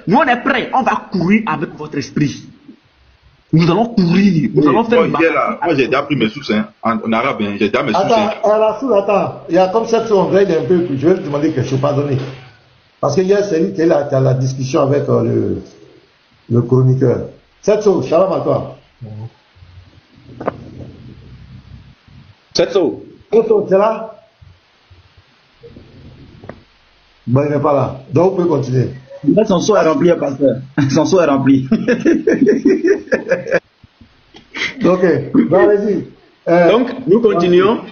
Nous on est prêts, on va courir avec votre esprit. Nous allons courir, nous allons faire... Moi j'ai déjà pris mes sources, hein, en arabe, hein, j'ai déjà mes sources. Attends, il y a comme ça, on va un peu, je vais te demander quelque chose, pardonnez. Parce qu'il y a celui qui est là, qui a la discussion avec le chroniqueur. Setso, shalom à toi. Setso, tu es là? Bon, il n'est pas là. Donc, on peut continuer. Là, son seau est rempli, pasteur. Son seau est rempli. Ok, vas-y. Donc, nous continuons.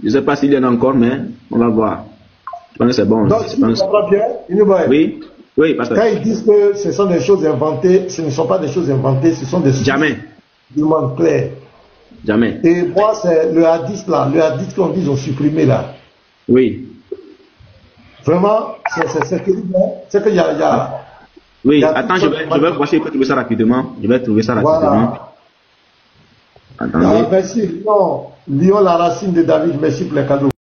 Je ne sais pas s'il y en a encore, mais on va voir. Je pense que c'est bon. Donc, tu comprends bien, oui, oui, parce que... Quand ils disent que ce sont des choses inventées, ce ne sont pas des choses inventées, ce sont des choses claires. Jamais. Et moi, c'est le hadith là, le hadith qu'on dit, ils ont supprimé là. Oui. Vraiment, c'est terrible. C'est qu'il y a... Oui, attends, je vais voir si je peux trouver ça rapidement. Voilà. Attendez. Merci, Lyon, la racine de David, merci pour les cadeaux.